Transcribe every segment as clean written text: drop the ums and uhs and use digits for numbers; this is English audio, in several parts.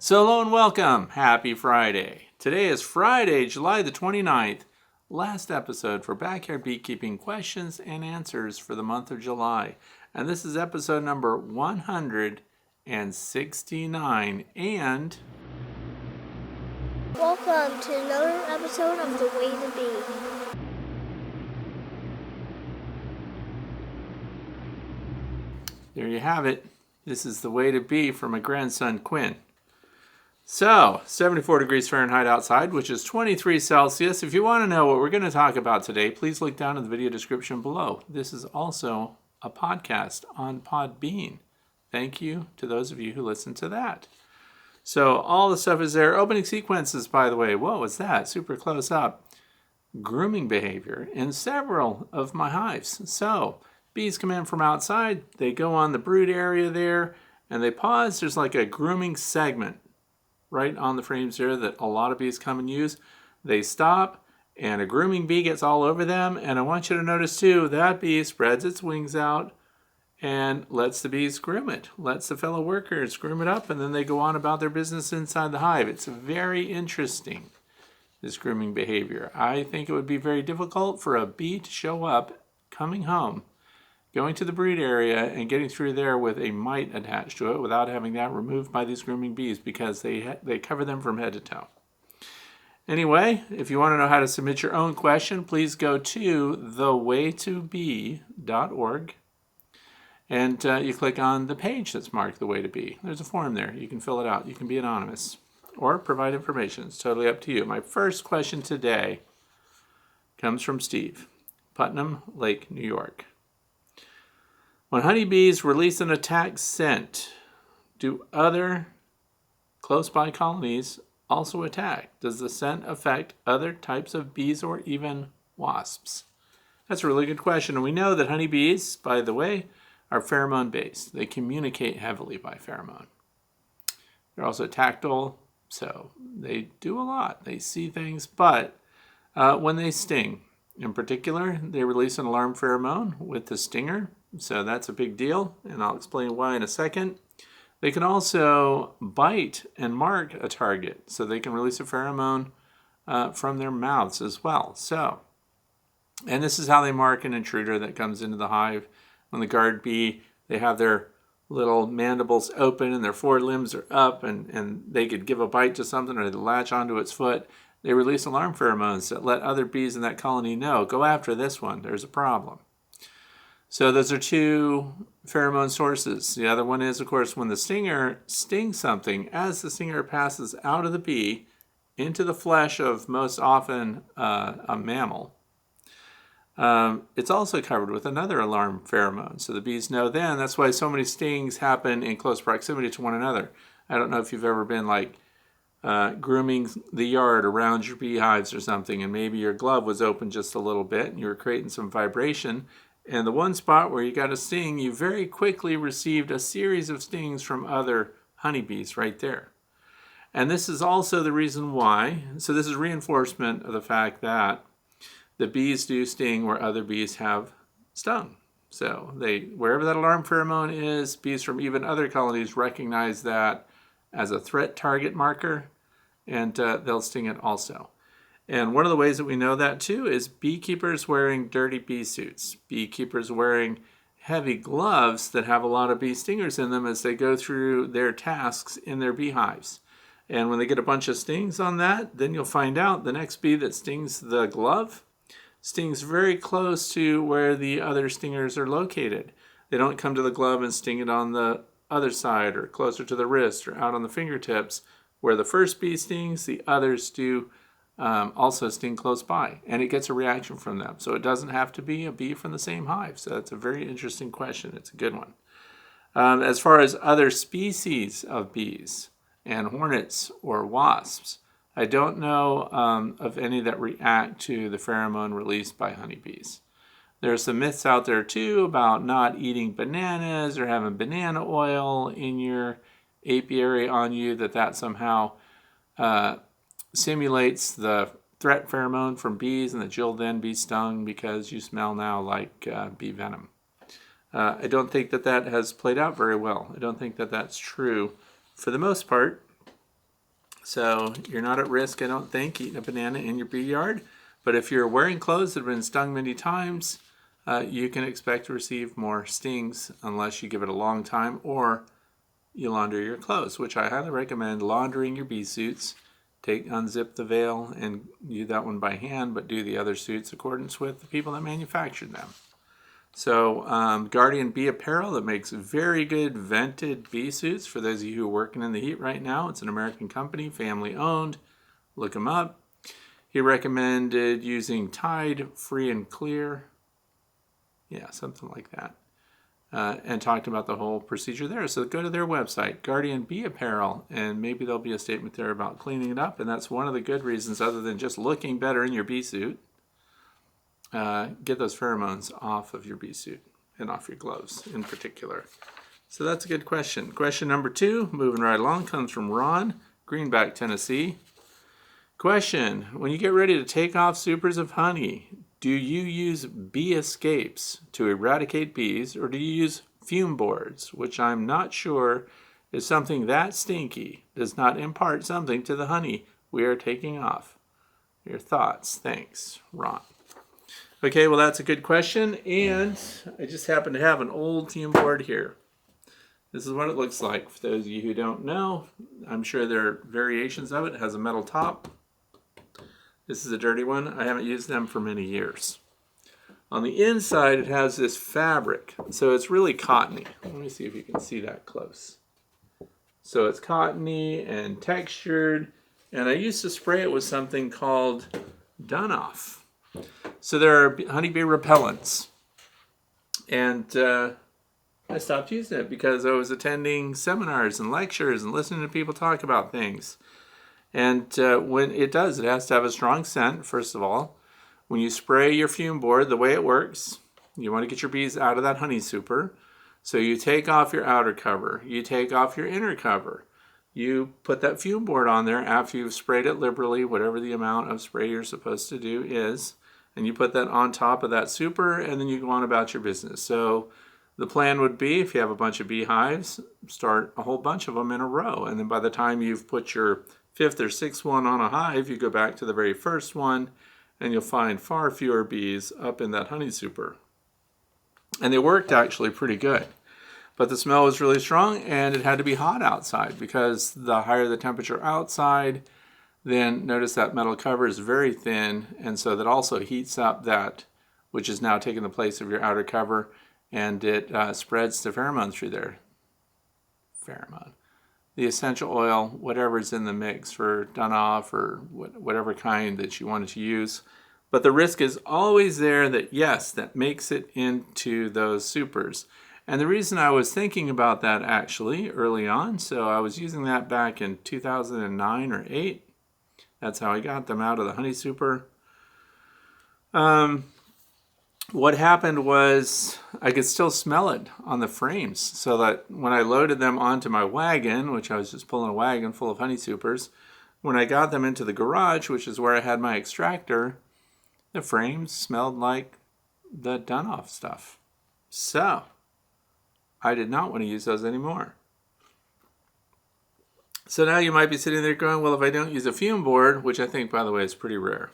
So hello and welcome. Happy Friday. Today is Friday, July the 29th. Last episode for Backyard Beekeeping questions and answers for the month of July. And this is episode number 169. And welcome to another episode of The Way to Bee. there you have it. This is The Way to Bee for my grandson Quinn. So, 74 degrees Fahrenheit outside, which is 23 Celsius. If you want to know what we're going to talk about today, please look down in the video description below. This is also a podcast on Podbean. Thank you to those of you who listen to that. So, all the stuff is there. Opening sequences, by the way. What was that? Super close up. Grooming behavior in several of my hives. So, bees come in from outside. They go on the brood area there, and they pause. There's like a grooming segment right on the frames there that a lot of bees come and use. They stop and a grooming bee gets all over them, and I want you to notice too that bee spreads its wings out and lets the bees groom it, lets the fellow workers groom it up, and then they go on about their business inside the hive. It's very interesting, this grooming behavior. I think it would be very difficult for a bee to show up coming home, going to the brood area and getting through there with a mite attached to it without having that removed by these grooming bees, because they cover them from head to toe. Anyway, if you want to know how to submit your own question, please go to thewaytobee.org and you click on the page that's marked The Way to Bee. There's a form there. You can fill it out. You can be anonymous or provide information. It's totally up to you. My first question today comes from Steve, Putnam Lake, New York. When honeybees release an attack scent, do other close-by colonies also attack? Does the scent affect other types of bees or even wasps? That's a really good question. And we know that honeybees, by the way, are pheromone-based. They communicate heavily by pheromone. They're also tactile, so they do a lot. They see things, but when they sting, in particular, they release an alarm pheromone with the stinger. So that's a big deal, and I'll explain why in a second. They can also bite and mark a target, so they can release a pheromone from their mouths as well. So, and this is how they mark an intruder that comes into the hive. When the guard bee, they have their little mandibles open and their forelimbs are up, and they could give a bite to something or they latch onto its foot. They release alarm pheromones that let other bees in that colony know, go after this one, there's a problem. So those are two pheromone sources. The other one is, of course, when the stinger stings something, as the stinger passes out of the bee into the flesh of most often a mammal, it's also covered with another alarm pheromone. So the bees know then. That's why so many stings happen in close proximity to one another. I don't know if you've ever been like grooming the yard around your beehives or something, and maybe your glove was open just a little bit and you were creating some vibration. And the one spot where you got a sting, you very quickly received a series of stings from other honeybees right there. And this is also the reason why, so this is reinforcement of the fact that the bees do sting where other bees have stung. So wherever that alarm pheromone is, bees from even other colonies recognize that as a threat target marker, and they'll sting it also. And one of the ways that we know that too is beekeepers wearing dirty bee suits, beekeepers wearing heavy gloves that have a lot of bee stingers in them as they go through their tasks in their beehives. And when they get a bunch of stings on that, then you'll find out the next bee that stings the glove stings very close to where the other stingers are located. They don't come to the glove and sting it on the other side or closer to the wrist or out on the fingertips. Where the first bee stings, the others do also sting close by, and it gets a reaction from them. So it doesn't have to be a bee from the same hive. So that's a very interesting question. It's a good one. As far as other species of bees and hornets or wasps, I don't know of any that react to the pheromone released by honeybees. There are some myths out there too about not eating bananas or having banana oil in your apiary on you, that somehow simulates the threat pheromone from bees and that you'll then be stung because you smell now like bee venom. I don't think that has played out very well. I don't think that that's true for the most part. So you're not at risk, I don't think, eating a banana in your bee yard. But if you're wearing clothes that have been stung many times, you can expect to receive more stings unless you give it a long time or you launder your clothes, which I highly recommend laundering your bee suits. Unzip the veil and do that one by hand, but do the other suits in accordance with the people that manufactured them. So Guardian Bee Apparel that makes very good vented bee suits for those of you who are working in the heat right now. It's an American company, family owned. Look them up. He recommended using Tide Free and Clear. Yeah, something like that. And talked about the whole procedure there. So go to their website, Guardian Bee Apparel, and maybe there'll be a statement there about cleaning it up. And that's one of the good reasons, other than just looking better in your bee suit. Get those pheromones off of your bee suit and off your gloves in particular. So that's a good question. Question number 2, moving right along, comes from Ron, Greenback, Tennessee. Question: when you get ready to take off supers of honey, do you use bee escapes to eradicate bees, or do you use fume boards, which I'm not sure is something that stinky, does not impart something to the honey we are taking off? Your thoughts? Thanks, Ron. Okay, well, that's a good question, and I just happen to have an old fume board here. This is what it looks like. For those of you who don't know, I'm sure there are variations of it. It has a metal top. This is a dirty one. I haven't used them for many years. On the inside, it has this fabric, so it's really cottony. Let me see if you can see that close. So it's cottony and textured, and I used to spray it with something called Dunoff. So there are honeybee repellents, and I stopped using it because I was attending seminars and lectures and listening to people talk about things. And when it has to have a strong scent, first of all. When you spray your fume board, the way it works, you want to get your bees out of that honey super. So you take off your outer cover, you take off your inner cover. You put that fume board on there after you've sprayed it liberally, whatever the amount of spray you're supposed to do is. And you put that on top of that super, and then you go on about your business. So the plan would be, if you have a bunch of beehives, start a whole bunch of them in a row. And then by the time you've put your 5th or 6th one on a hive, you go back to the very first one, and you'll find far fewer bees up in that honey super. And they worked actually pretty good. But the smell was really strong, and it had to be hot outside, because the higher the temperature outside, then notice that metal cover is very thin, and so that also heats up that, which is now taking the place of your outer cover, and it spreads the pheromone through there. Pheromone. The essential oil, whatever's in the mix for Dunoff or whatever kind that you wanted to use. But the risk is always there that, yes, that makes it into those supers. And the reason I was thinking about that actually early on, so I was using that back in 2009 or 8. That's how I got them out of the honey super. What happened was I could still smell it on the frames, so that when I loaded them onto my wagon, which I was just pulling a wagon full of honey supers, when I got them into the garage, which is where I had my extractor, the frames smelled like the Dunoff stuff. So I did not want to use those anymore. So now you might be sitting there going, well, if I don't use a fume board, which I think, by the way, is pretty rare.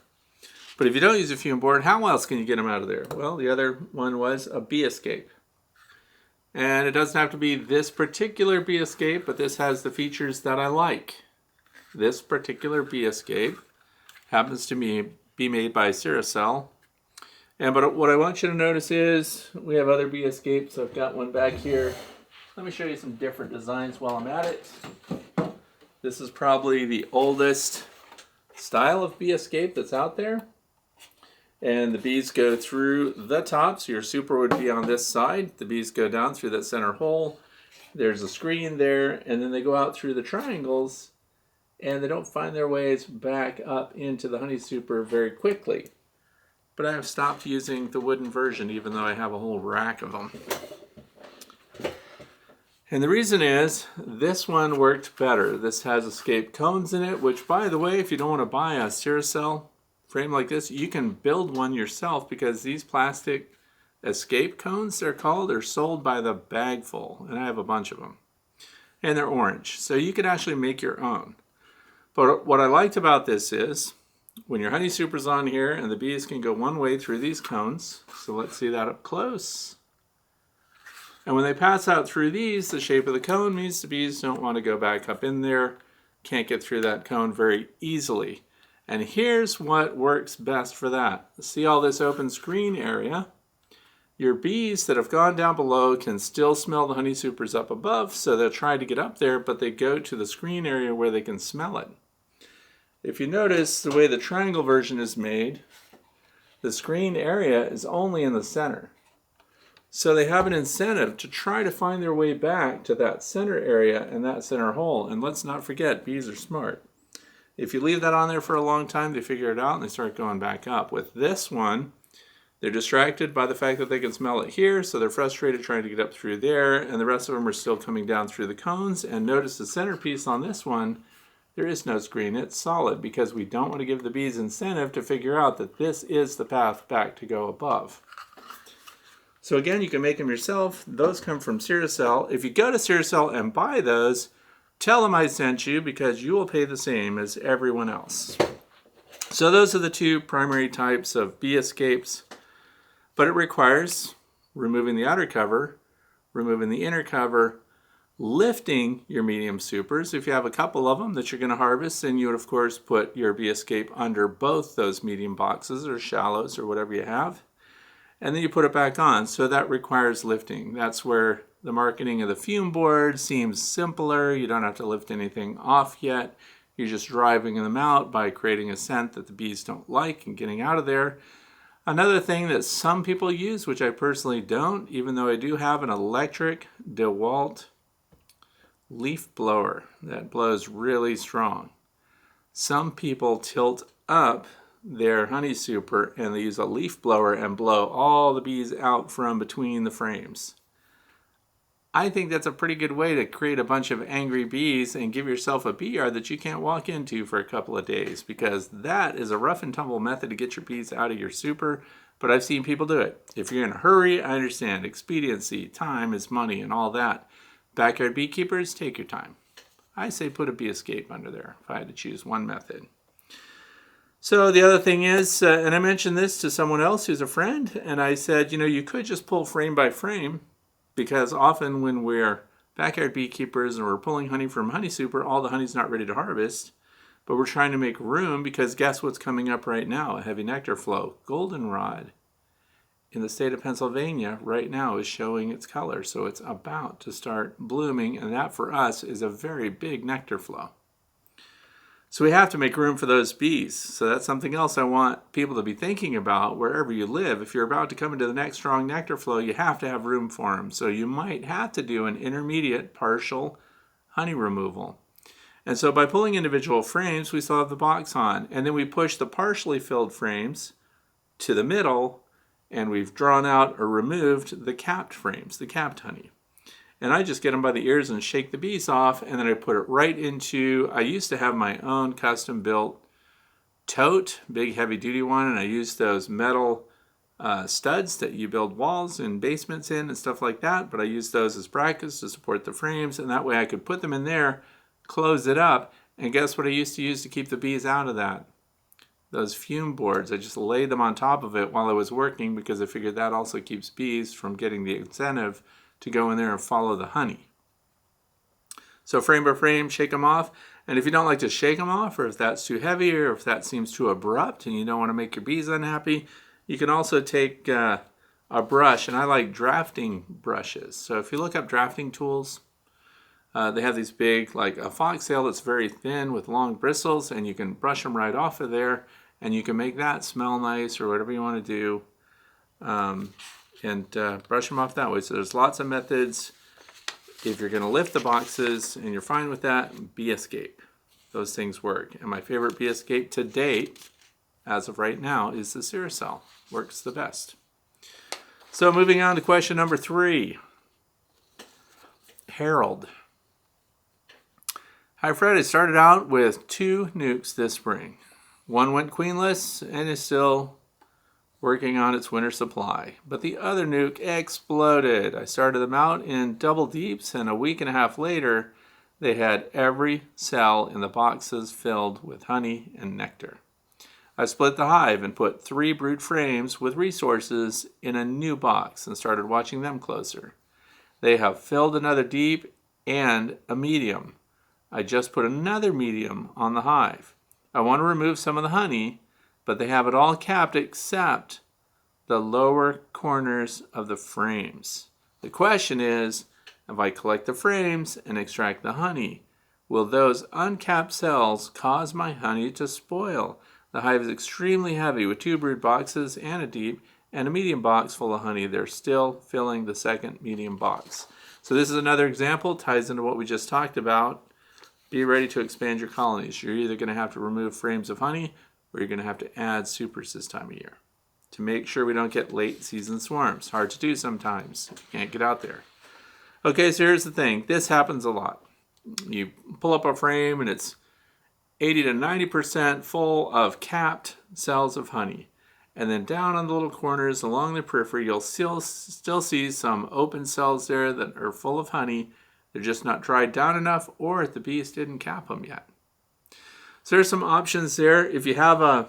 But if you don't use a fume board, how else can you get them out of there? Well, the other one was a bee escape. And it doesn't have to be this particular bee escape, but this has the features that I like. This particular bee escape happens to be made by Ceracell. But what I want you to notice is we have other bee escapes. I've got one back here. Let me show you some different designs while I'm at it. This is probably the oldest style of bee escape that's out there. And the bees go through the top, so your super would be on this side. The bees go down through that center hole. There's a screen there, and then they go out through the triangles, and they don't find their ways back up into the honey super very quickly. But I have stopped using the wooden version, even though I have a whole rack of them. And the reason is, this one worked better. This has escape cones in it, which, by the way, if you don't want to buy a Ceracell frame like this, you can build one yourself, because these plastic escape cones, they're called, are sold by the bagful, and I have a bunch of them. And they're orange, so you could actually make your own. But what I liked about this is when your honey super's on here and the bees can go one way through these cones. So let's see that up close. And when they pass out through these, the shape of the cone means the bees don't want to go back up in there, can't get through that cone very easily. And here's what works best for that. See all this open screen area? Your bees that have gone down below can still smell the honey supers up above, so they'll try to get up there, but they go to the screen area where they can smell it. If you notice the way the triangle version is made, the screen area is only in the center. So they have an incentive to try to find their way back to that center area and that center hole. And let's not forget, bees are smart. If you leave that on there for a long time, they figure it out and they start going back up. With this one, they're distracted by the fact that they can smell it here, so they're frustrated trying to get up through there, and the rest of them are still coming down through the cones. And notice the centerpiece on this one, there is no screen. It's solid because we don't want to give the bees incentive to figure out that this is the path back to go above. So again, you can make them yourself. Those come from Ciracel. If you go to Ciracel and buy those, tell them I sent you because you will pay the same as everyone else. So those are the two primary types of bee escapes, but it requires removing the outer cover, removing the inner cover, lifting your medium supers. If you have a couple of them that you're going to harvest, then you would of course put your bee escape under both those medium boxes or shallows or whatever you have. And then you put it back on. So that requires lifting. That's where the marketing of the fume board seems simpler. You don't have to lift anything off yet. You're just driving them out by creating a scent that the bees don't like and getting out of there. Another thing that some people use, which I personally don't, even though I do have an electric DeWalt leaf blower that blows really strong. Some people tilt up their honey super and they use a leaf blower and blow all the bees out from between the frames. I think that's a pretty good way to create a bunch of angry bees and give yourself a bee yard that you can't walk into for a couple of days, because that is a rough and tumble method to get your bees out of your super, but I've seen people do it. If you're in a hurry, I understand. Expediency, time is money and all that. Backyard beekeepers, take your time. I say put a bee escape under there if I had to choose one method. So the other thing is, and I mentioned this to someone else who's a friend, and I said, you could just pull frame by frame, because often when we're backyard beekeepers and we're pulling honey from honey super, all the honey's not ready to harvest, but we're trying to make room because guess what's coming up right now? A heavy nectar flow. Goldenrod in the state of Pennsylvania right now is showing its color, so it's about to start blooming, and that for us is a very big nectar flow. So we have to make room for those bees. So that's something else I want people to be thinking about wherever you live. If you're about to come into the next strong nectar flow, you have to have room for them. So you might have to do an intermediate partial honey removal. And so by pulling individual frames, we still have the box on. And then we push the partially filled frames to the middle, and we've drawn out or removed the capped frames, the capped honey. And I just get them by the ears and shake the bees off, and then I put it right into, I used to have my own custom built tote, big heavy duty one, and I used those metal studs that you build walls and basements in and stuff like that, but I used those as brackets to support the frames, and that way I could put them in there, close it up, and guess what I used to use to keep the bees out of that? Those fume boards. I just laid them on top of it while I was working because I figured that also keeps bees from getting the incentive to go in there and follow the honey. So frame by frame, shake them off. And if you don't like to shake them off, or if that's too heavy, or if that seems too abrupt and you don't want to make your bees unhappy, you can also take a brush, and I like drafting brushes. So if you look up drafting tools, they have these big, like a foxtail that's very thin with long bristles, and you can brush them right off of there, and you can make that smell nice or whatever you want to do. And brush them off that way. So there's lots of methods. If you're going to lift the boxes and you're fine with that, bee escape. Those things work. And my favorite bee escape to date, as of right now, is the Ciracel. Works the best. So moving on to question number 3. Harold. Hi Fred, I started out with 2 nukes this spring. One went queenless and is still working on its winter supply, but the other nuke exploded. I started them out in double deeps, and a week and a half later, They had every cell in the boxes filled with honey and nectar. I split the hive and put 3 brood frames with resources in a new box and started watching them closer. They have filled another deep and a medium. I just put another medium on the hive. I want to remove some of the honey, but they have it all capped except the lower corners of the frames. The question is, if I collect the frames and extract the honey, will those uncapped cells cause my honey to spoil? The hive is extremely heavy with 2 brood boxes and a deep and a medium box full of honey. They're still filling the second medium box. So this is another example, ties into what we just talked about. Be ready to expand your colonies. You're either going to have to remove frames of honey or you're going to have to add supers this time of year to make sure we don't get late season swarms. Hard to do sometimes if you can't get out there. Okay, so here's the thing. This happens a lot. You pull up a frame and it's 80 to 90% full of capped cells of honey. And then down on the little corners along the periphery, you'll still see some open cells there that are full of honey. They're just not dried down enough, or the bees didn't cap them yet. So there's some options there. If you have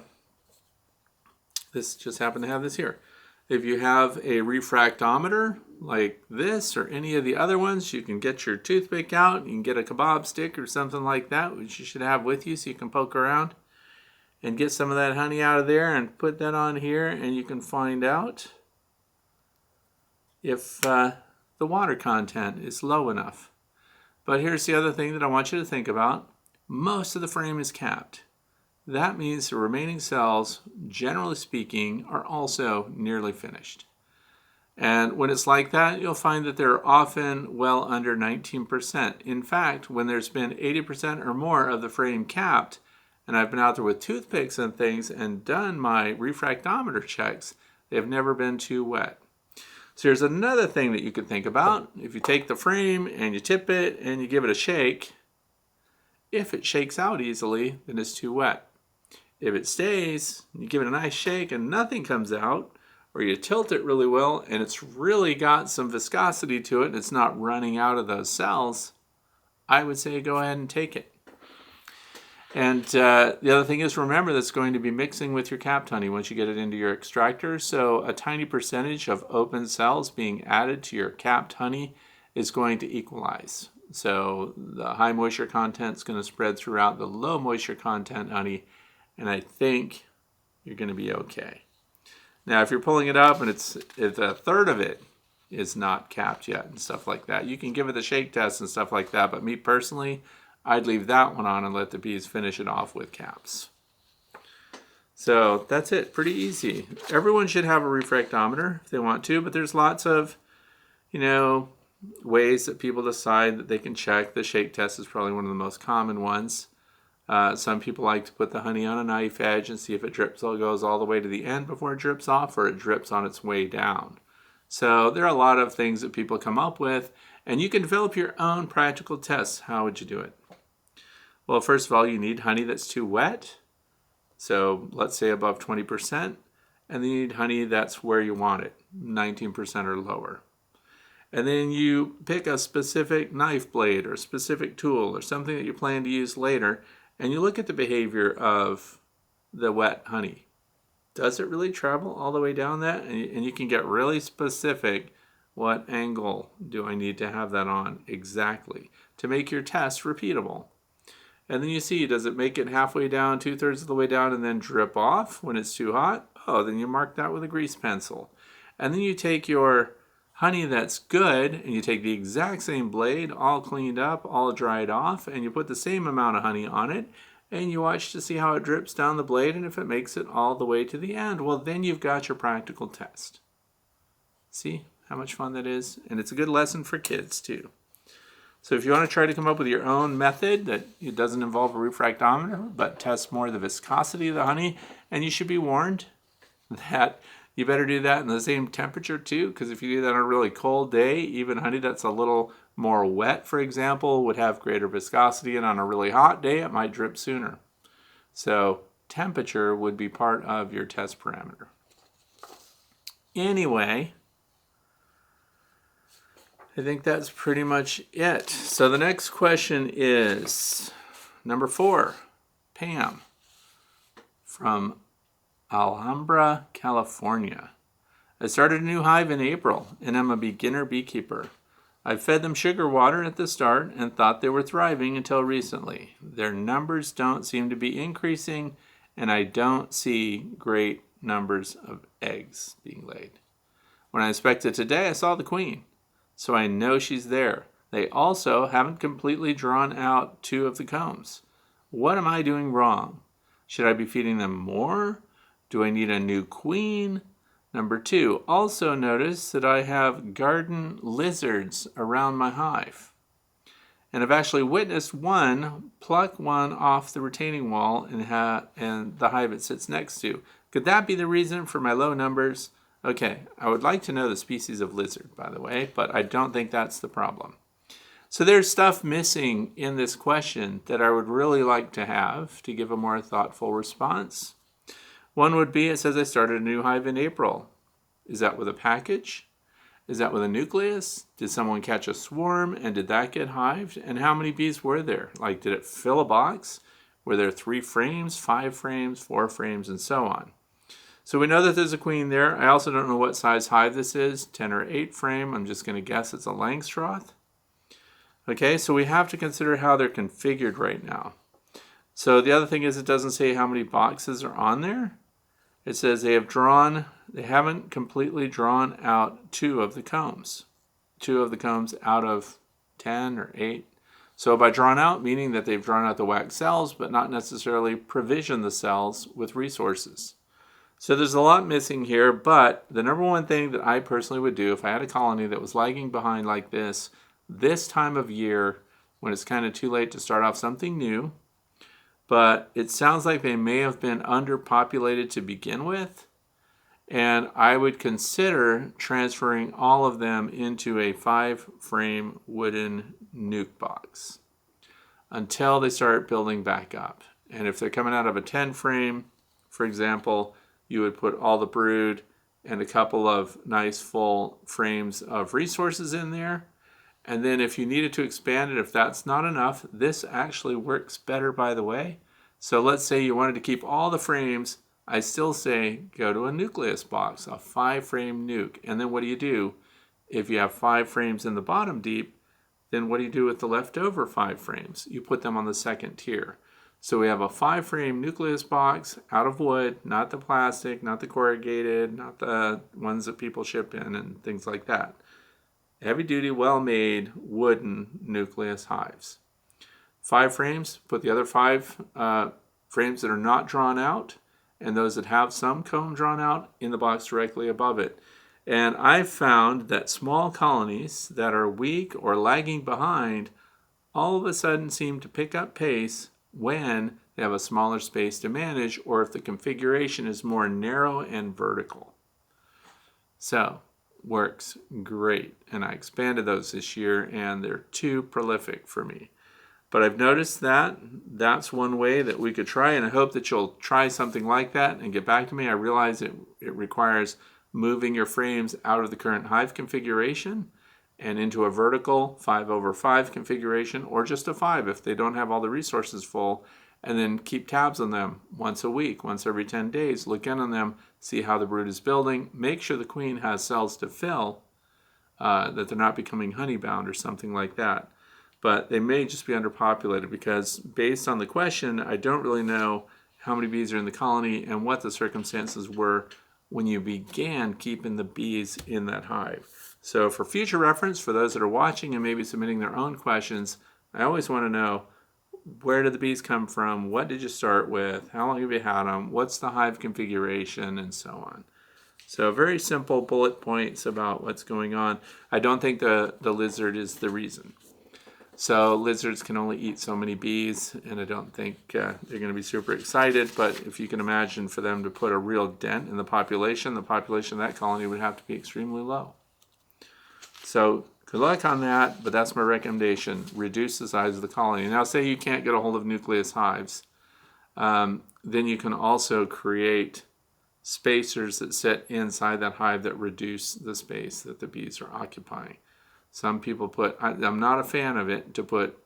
this just happened to have this here. If you have a refractometer like this or any of the other ones, you can get your toothpick out. You can get a kebab stick or something like that, which you should have with you so you can poke around and get some of that honey out of there and put that on here, and you can find out if the water content is low enough. But here's the other thing that I want you to think about. Most of the frame is capped. That means the remaining cells, generally speaking, are also nearly finished. And when it's like that, you'll find that they're often well under 19%. In fact, when there's been 80% or more of the frame capped, and I've been out there with toothpicks and things and done my refractometer checks, they've never been too wet. So here's another thing that you could think about. If you take the frame and you tip it and you give it a shake, if it shakes out easily, then it's too wet. If it stays, you give it a nice shake and nothing comes out, or you tilt it really well and it's really got some viscosity to it and it's not running out of those cells, I would say go ahead and take it. And the other thing is, remember that's going to be mixing with your capped honey once you get it into your extractor. So a tiny percentage of open cells being added to your capped honey is going to equalize. So the high moisture content is going to spread throughout the low moisture content honey, and I think you're going to be okay. Now, if you're pulling it up and if a third of it is not capped yet and stuff like that, you can give it the shake test and stuff like that. But me personally, I'd leave that one on and let the bees finish it off with caps. So that's it, pretty easy. Everyone should have a refractometer if they want to, but there's lots of, ways that people decide that they can check. The shake test is probably one of the most common ones. Some people like to put the honey on a knife edge and see if it goes all the way to the end before it drips off, or it drips on its way down. So there are a lot of things that people come up with, and you can develop your own practical tests. How would you do it? Well, first of all, you need honey that's too wet. So let's say above 20%. And then you need honey that's where you want it, 19% or lower. And then you pick a specific knife blade or specific tool or something that you plan to use later, and you look at the behavior of the wet honey. Does it really travel all the way down that? And you can get really specific. What angle do I need to have that on exactly to make your test repeatable? And then you see, does it make it halfway down, 2/3 of the way down, and then drip off when it's too hot? Oh, then you mark that with a grease pencil. And then you take your honey that's good, and you take the exact same blade, all cleaned up, all dried off, and you put the same amount of honey on it, and you watch to see how it drips down the blade, and if it makes it all the way to the end, well, then you've got your practical test. See how much fun that is? And it's a good lesson for kids, too. So if you want to try to come up with your own method that it doesn't involve a refractometer, but tests more the viscosity of the honey, and you should be warned that you better do that in the same temperature too, because if you do that on a really cold day, even honey that's a little more wet, for example, would have greater viscosity, and on a really hot day, it might drip sooner. So temperature would be part of your test parameter. Anyway, I think that's pretty much it. So the next question is number 4, Pam from Alhambra, California. I started a new hive in April and I'm a beginner beekeeper. I fed them sugar water at the start and thought they were thriving until recently. Their numbers don't seem to be increasing and I don't see great numbers of eggs being laid. When I inspected today, I saw the queen, so I know she's there. They also haven't completely drawn out 2 of the combs. What am I doing wrong? Should I be feeding them more? Do I need a new queen? Number 2, also notice that I have garden lizards around my hive. And I've actually witnessed one pluck one off the retaining wall and the hive it sits next to. Could that be the reason for my low numbers? Okay, I would like to know the species of lizard, by the way, but I don't think that's the problem. So there's stuff missing in this question that I would really like to have to give a more thoughtful response. One would be, it says I started a new hive in April. Is that with a package? Is that with a nucleus? Did someone catch a swarm and did that get hived? And how many bees were there? Like, did it fill a box? Were there 3 frames, 5 frames, 4 frames, and so on? So we know that there's a queen there. I also don't know what size hive this is, 10 or 8 frame. I'm just going to guess it's a Langstroth. Okay, so we have to consider how they're configured right now. So the other thing is it doesn't say how many boxes are on there. It says they haven't completely drawn out 2 of the combs. 2 of the combs out of 10 or 8. So by drawn out, meaning that they've drawn out the wax cells, but not necessarily provisioned the cells with resources. So there's a lot missing here, but the number one thing that I personally would do if I had a colony that was lagging behind like this time of year, when it's kind of too late to start off something new, but it sounds like they may have been underpopulated to begin with, and I would consider transferring all of them into a 5-frame wooden nuke box until they start building back up. And if they're coming out of a 10-frame, for example, you would put all the brood and a couple of nice full frames of resources in there. And then if you needed to expand it, if that's not enough, this actually works better, by the way. So let's say you wanted to keep all the frames. I still say go to a nucleus box, a 5-frame nuke. And then what do? If you have 5 frames in the bottom deep, then what do you do with the leftover 5 frames? You put them on the second tier. So we have a 5-frame nucleus box out of wood, not the plastic, not the corrugated, not the ones that people ship in and things like that. Heavy-duty, well-made wooden nucleus hives. 5 frames, put the other 5 frames that are not drawn out and those that have some comb drawn out in the box directly above it. And I've found that small colonies that are weak or lagging behind all of a sudden seem to pick up pace when they have a smaller space to manage or if the configuration is more narrow and vertical. So, works great. And I expanded those this year and they're too prolific for me. But I've noticed that that's one way that we could try, and I hope that you'll try something like that and get back to me. I realize it requires moving your frames out of the current hive configuration and into a vertical 5/5 configuration, or just a 5 if they don't have all the resources full, and then keep tabs on them once a week, once every 10 days. Look in on them, see how the brood is building. Make sure the queen has cells to fill, that they're not becoming honey-bound or something like that. But they may just be underpopulated because based on the question, I don't really know how many bees are in the colony and what the circumstances were when you began keeping the bees in that hive. So for future reference, for those that are watching and maybe submitting their own questions, I always want to know, where did the bees come from? What did you start with? How long have you had them? What's the hive configuration? And so on. So very simple bullet points about what's going on. I don't think the lizard is the reason. So lizards can only eat so many bees, and I don't think they're going to be super excited. But if you can imagine for them to put a real dent in the population of that colony would have to be extremely low. So good luck on that, but that's my recommendation. Reduce the size of the colony. Now say you can't get a hold of nucleus hives. Then you can also create spacers that sit inside that hive that reduce the space that the bees are occupying. Some people put, I'm not a fan of it, to put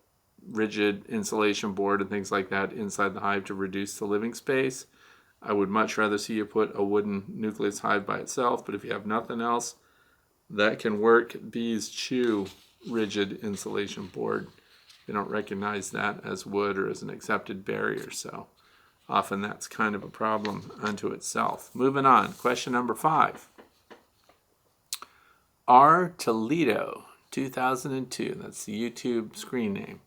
rigid insulation board and things like that inside the hive to reduce the living space. I would much rather see you put a wooden nucleus hive by itself, but if you have nothing else that can work, bees chew rigid insulation board. They don't recognize that as wood or as an accepted barrier, so often that's kind of a problem unto itself. Moving on, question number 5. R. Toledo, 2002, that's the YouTube screen name.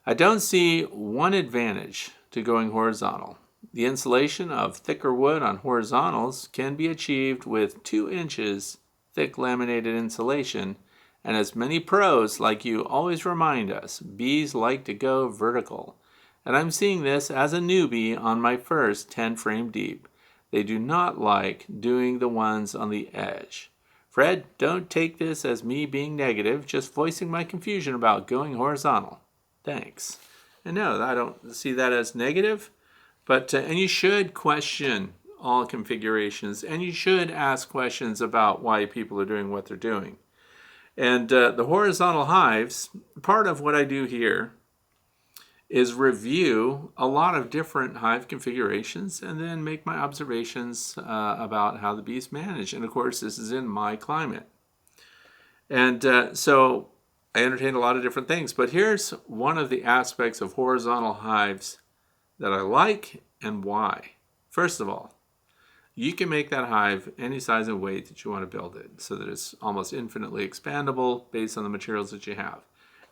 I don't see one advantage to going horizontal. The insulation of thicker wood on horizontals can be achieved with 2 inches thick laminated insulation, and as many pros like you always remind us, bees like to go vertical. And I'm seeing this as a newbie on my first 10 frame deep. They do not like doing the ones on the edge. Fred, don't take this as me being negative, just voicing my confusion about going horizontal. Thanks. And no, I don't see that as negative, but and you should question all configurations, and you should ask questions about why people are doing what they're doing. And the horizontal hives, part of what I do here is review a lot of different hive configurations and then make my observations about how the bees manage. And of course, this is in my climate. And so I entertain a lot of different things, but here's one of the aspects of horizontal hives that I like and why. First of all, you can make that hive any size and weight that you want to build it so that it's almost infinitely expandable based on the materials that you have.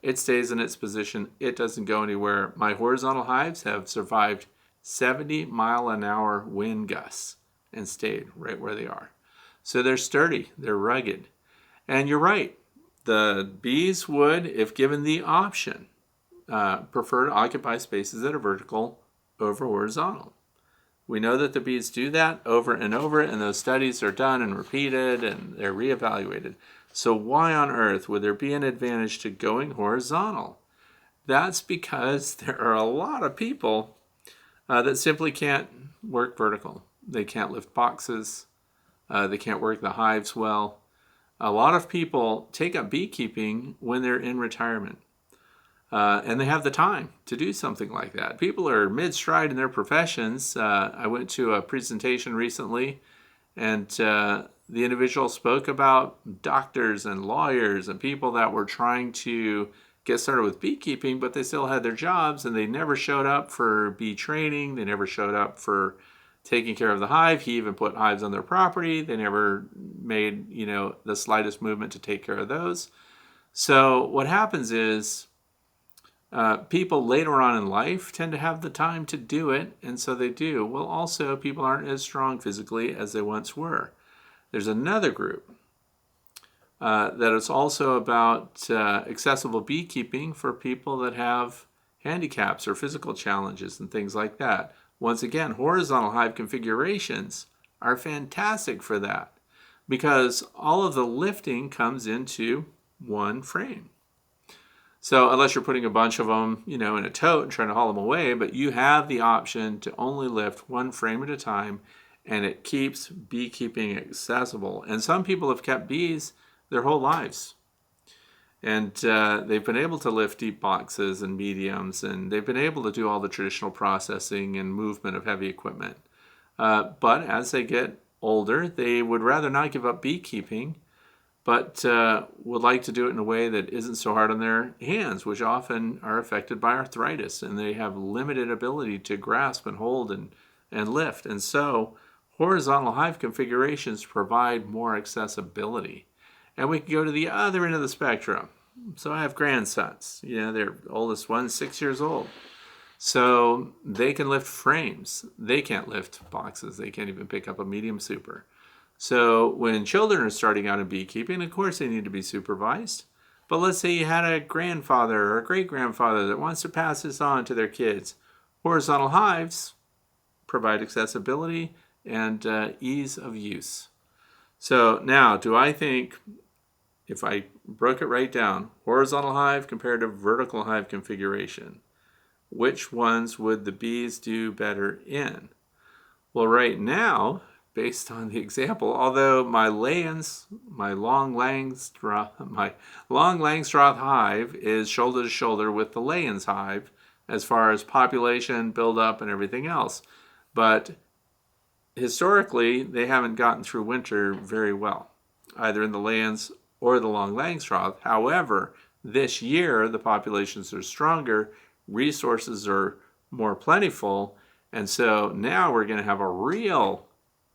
It stays in its position. It doesn't go anywhere. My horizontal hives have survived 70-mile-an-hour wind gusts and stayed right where they are. So they're sturdy. They're rugged. And you're right. The bees would, if given the option, prefer to occupy spaces that are vertical over horizontal. We know that the bees do that over and over, and those studies are done and repeated, and they're reevaluated. So why on earth would there be an advantage to going horizontal? That's because there are a lot of people that simply can't work vertical. They can't lift boxes. They can't work the hives well. A lot of people take up beekeeping when they're in retirement. And they have the time to do something like that. People are mid-stride in their professions. I went to a presentation recently, and the individual spoke about doctors and lawyers and people that were trying to get started with beekeeping, but they still had their jobs, and they never showed up for bee training. They never showed up for taking care of the hive. He even put hives on their property. They never made, the slightest movement to take care of those. So what happens is people later on in life tend to have the time to do it, and so they do. Well, also, people aren't as strong physically as they once were. There's another group that is also about accessible beekeeping for people that have handicaps or physical challenges and things like that. Once again, horizontal hive configurations are fantastic for that because all of the lifting comes into one frame. So unless you're putting a bunch of them, in a tote and trying to haul them away, but you have the option to only lift one frame at a time, and it keeps beekeeping accessible. And some people have kept bees their whole lives. And they've been able to lift deep boxes and mediums, and they've been able to do all the traditional processing and movement of heavy equipment. But as they get older, they would rather not give up beekeeping, but would like to do it in a way that isn't so hard on their hands, which often are affected by arthritis, and they have limited ability to grasp and hold and lift. And so horizontal hive configurations provide more accessibility. And we can go to the other end of the spectrum. So I have grandsons. Their oldest one's 6 years old. So they can lift frames. They can't lift boxes. They can't even pick up a medium super. So when children are starting out in beekeeping, of course they need to be supervised. But let's say you had a grandfather or a great-grandfather that wants to pass this on to their kids. Horizontal hives provide accessibility and ease of use. So now, do I think, if I broke it right down, horizontal hive compared to vertical hive configuration, which ones would the bees do better in? Well, right now, based on the example. Although my long Langstroth hive is shoulder to shoulder with the Layens hive as far as population, buildup, and everything else. But historically, they haven't gotten through winter very well, either in the Layens or the long Langstroth. However, this year the populations are stronger, resources are more plentiful, and so now we're going to have a real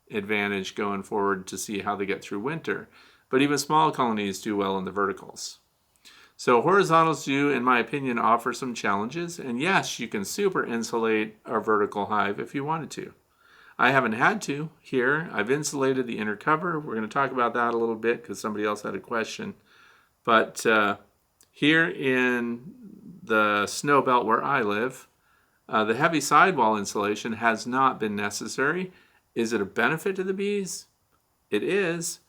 advantage going forward to see how they get through winter. But even small colonies do well in the verticals. So horizontals do, in my opinion, offer some challenges. And yes, you can super insulate a vertical hive if you wanted to. I haven't had to here. I've insulated the inner cover. We're going to talk about that a little bit because somebody else had a question. But here in the snow belt where I live, the heavy sidewall insulation has not been necessary. Is it a benefit to the bees? It is,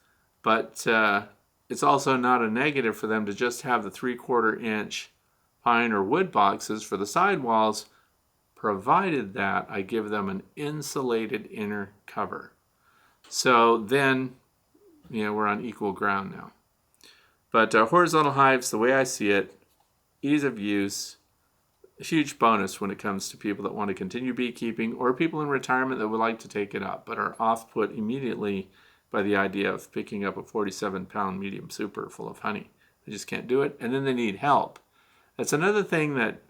but it's also not a negative for them to just have the 3/4 inch pine or wood boxes for the sidewalls, provided that I give them an insulated inner cover. So then, we're on equal ground now. But horizontal hives, the way I see it, ease of use, a huge bonus when it comes to people that want to continue beekeeping or people in retirement that would like to take it up but are off-put immediately by the idea of picking up a 47-pound medium super full of honey. They just can't do it, and then they need help. That's another thing that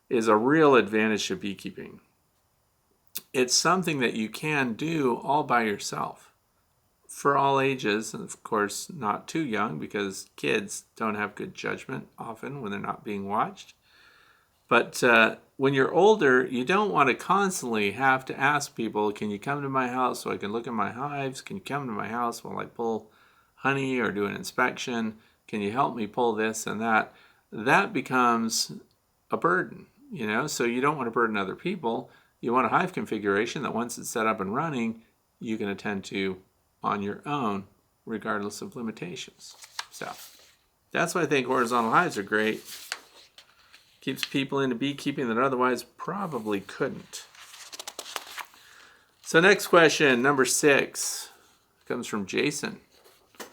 is a real advantage to beekeeping. It's something that you can do all by yourself for all ages, and of course not too young because kids don't have good judgment often when they're not being watched. But when you're older, you don't want to constantly have to ask people, can you come to my house so I can look at my hives? Can you come to my house while I pull honey or do an inspection? Can you help me pull this and that? That becomes a burden, so you don't want to burden other people. You want a hive configuration that once it's set up and running, you can attend to on your own, regardless of limitations. So that's why I think horizontal hives are great. Keeps people into beekeeping that otherwise probably couldn't. So next question, number 6, comes from Jason. It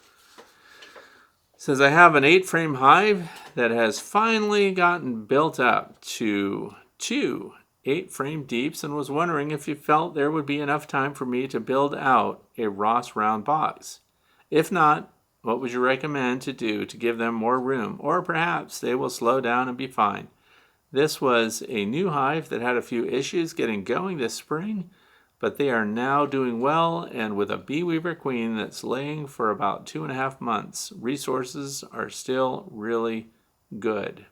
says, I have an 8-frame hive that has finally gotten built up to 2 8-frame deeps and was wondering if you felt there would be enough time for me to build out a Ross round box. If not, what would you recommend to do to give them more room? Or perhaps they will slow down and be fine. This was a new hive that had a few issues getting going this spring, but they are now doing well, and with a bee weaver queen that's laying for about 2.5 months, resources are still really good.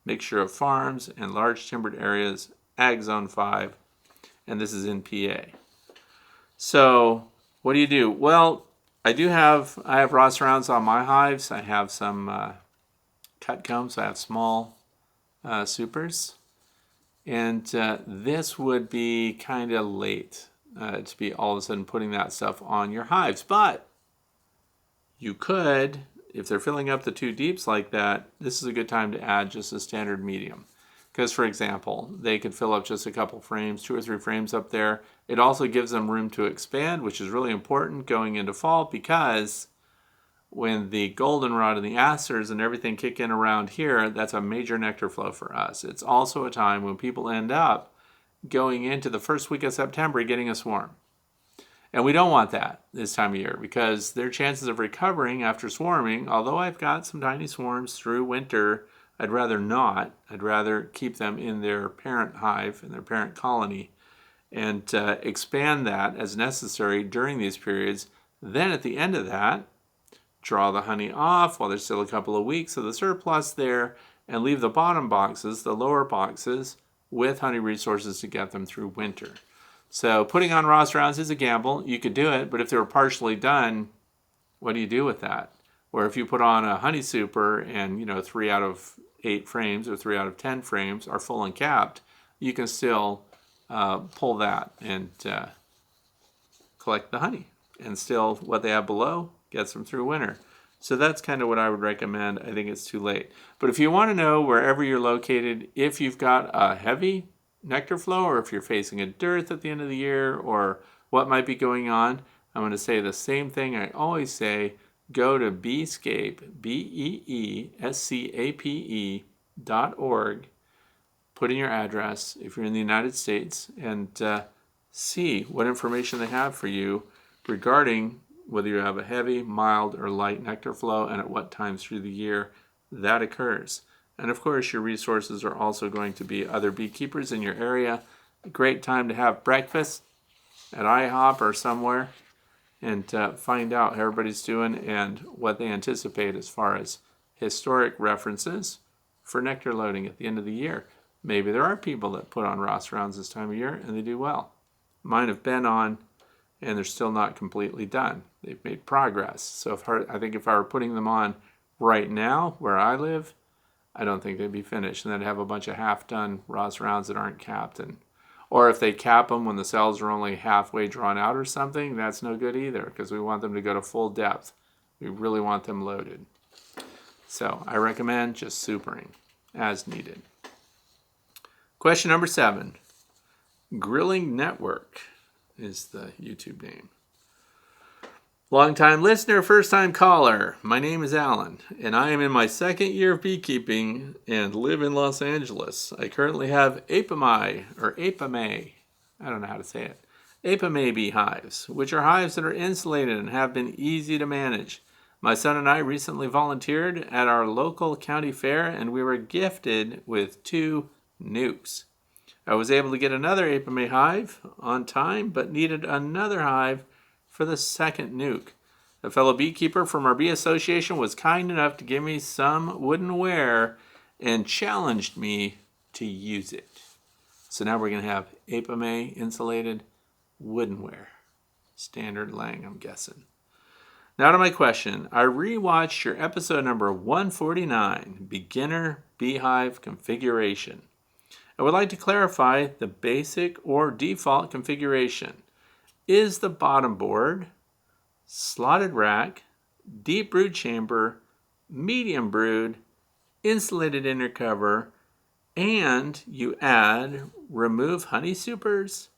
Mixture of farms and large timbered areas, Ag Zone 5, and this is in PA. So what do? Well, I have Ross rounds on my hives. I have some cut combs. I have small supers, and this would be kind of late to be all of a sudden putting that stuff on your hives, but you could, if they're filling up the 2 deeps like that, this is a good time to add just a standard medium, because for example they could fill up just a couple frames, 2 or 3 frames up there. It also gives them room to expand, which is really important going into fall, because when the goldenrod and the asters and everything kick in around here, that's a major nectar flow for us. It's also a time when people end up going into the first week of September getting a swarm. And we don't want that this time of year because their chances of recovering after swarming, although I've got some tiny swarms through winter, I'd rather not. I'd rather keep them in their parent hive, in their parent colony, and expand that as necessary during these periods. Then at the end of that, draw the honey off while there's still a couple of weeks of the surplus there, and leave the bottom boxes, the lower boxes, with honey resources to get them through winter. So putting on Ross rounds is a gamble. You could do it, but if they were partially done, what do you do with that? Or if you put on a honey super and 3 out of 8 frames or 3 out of 10 frames are full and capped, you can still pull that and collect the honey, and still what they have below gets them through winter. So that's kind of what I would recommend. I think it's too late. But if you want to know, wherever you're located, if you've got a heavy nectar flow, or if you're facing a dearth at the end of the year, or what might be going on, I'm going to say the same thing I always say. Go to Beescape, BEESCAPE.org. Put in your address if you're in the United States and see what information they have for you regarding whether you have a heavy, mild, or light nectar flow and at what times through the year that occurs. And of course, your resources are also going to be other beekeepers in your area. A great time to have breakfast at IHOP or somewhere and find out how everybody's doing and what they anticipate as far as historic references for nectar loading at the end of the year. Maybe there are people that put on Ross rounds this time of year and they do well. Mine have been on and they're still not completely done. They've made progress. So I think if I were putting them on right now where I live, I don't think they'd be finished. And then have a bunch of half-done Ross rounds that aren't capped. Or if they cap them when the cells are only halfway drawn out or something, that's no good either because we want them to go to full depth. We really want them loaded. So I recommend just supering as needed. Question number 7. Grilling Network is the YouTube name. Long-time listener, first-time caller. My name is Alan, and I am in my second year of beekeeping and live in Los Angeles. I currently have Apimae, I don't know how to say it, Apimae beehives, which are hives that are insulated and have been easy to manage. My son and I recently volunteered at our local county fair, and we were gifted with 2 nukes. I was able to get another Apimae hive on time, but needed another hive for the second nuke. A fellow beekeeper from our bee association was kind enough to give me some wooden ware and challenged me to use it. So now we're going to have Apimae insulated woodenware. Standard Lang, I'm guessing. Now to my question. I rewatched your episode number 149, Beginner Beehive Configuration. I would like to clarify the basic or default configuration. Is the bottom board, slotted rack, deep brood chamber, medium brood, insulated inner cover, and you add remove honey supers,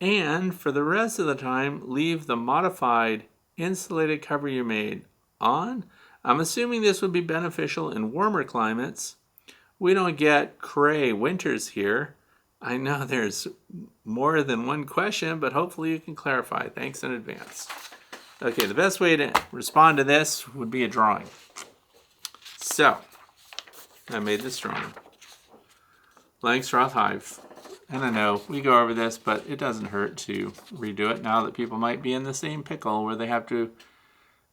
and for the rest of the time leave the modified insulated cover you made on? I'm assuming this would be beneficial in warmer climates. We don't get cray winters here. I know there's more than one question, but hopefully you can clarify. Thanks in advance. Okay, the best way to respond to this would be a drawing. So, I made this drawing. Langstroth hive. And I know we go over this, but it doesn't hurt to redo it now that people might be in the same pickle where they have to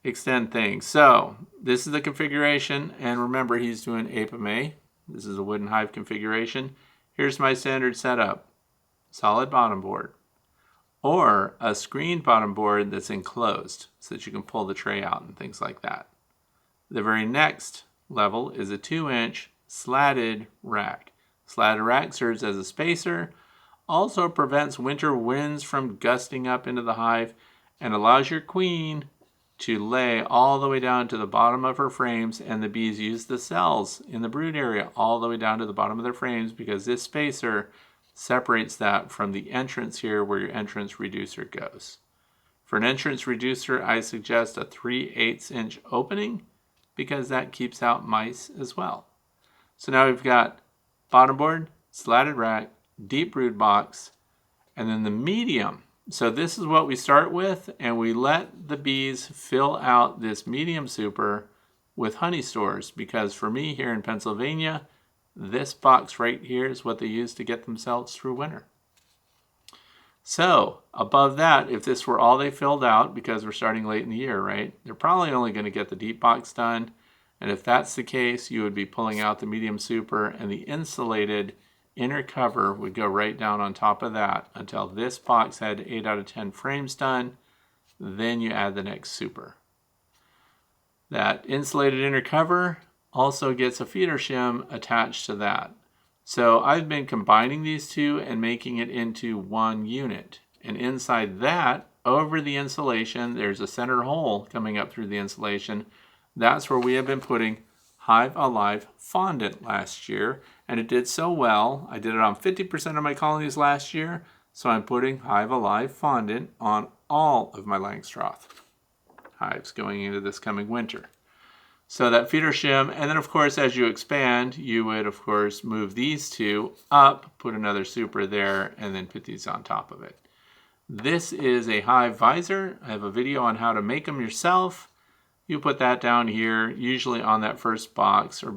extend things. So, this is the configuration, and remember he's doing Apimae. This is a wooden hive configuration. Here's my standard setup. Solid bottom board. Or a screened bottom board that's enclosed so that you can pull the tray out and things like that. The very next level is a 2-inch slatted rack. Slatted rack serves as a spacer, also prevents winter winds from gusting up into the hive, and allows your queen to lay all the way down to the bottom of her frames, and the bees use the cells in the brood area all the way down to the bottom of their frames because this spacer separates that from the entrance here where your entrance reducer goes. For an entrance reducer, I suggest a 3/8 inch opening because that keeps out mice as well. So now we've got bottom board, slatted rack, deep brood box, and then the medium. So this is what we start with, and we let the bees fill out this medium super with honey stores because for me here in Pennsylvania, this box right here is what they use to get themselves through winter. So above that, if this were all they filled out, because we're starting late in the year, right, they're probably only going to get the deep box done. And if that's the case, you would be pulling out the medium super, and the insulated inner cover would go right down on top of that until this box had 8 out of 10 frames done. Then you add the next super. That insulated inner cover also gets a feeder shim attached to that. So I've been combining these two and making it into one unit. And inside that, over the insulation, there's a center hole coming up through the insulation. That's where we have been putting Hive Alive fondant last year, and it did so well. I did it on 50% of my colonies last year, So I'm putting Hive Alive fondant on all of my Langstroth hives going into this coming winter. So that feeder shim, and then of course as you expand, you would of course move these two up, put another super there, and then put these on top of it. This is a hive visor. I have a video on how to make them yourself. You put that down here, usually on that first box or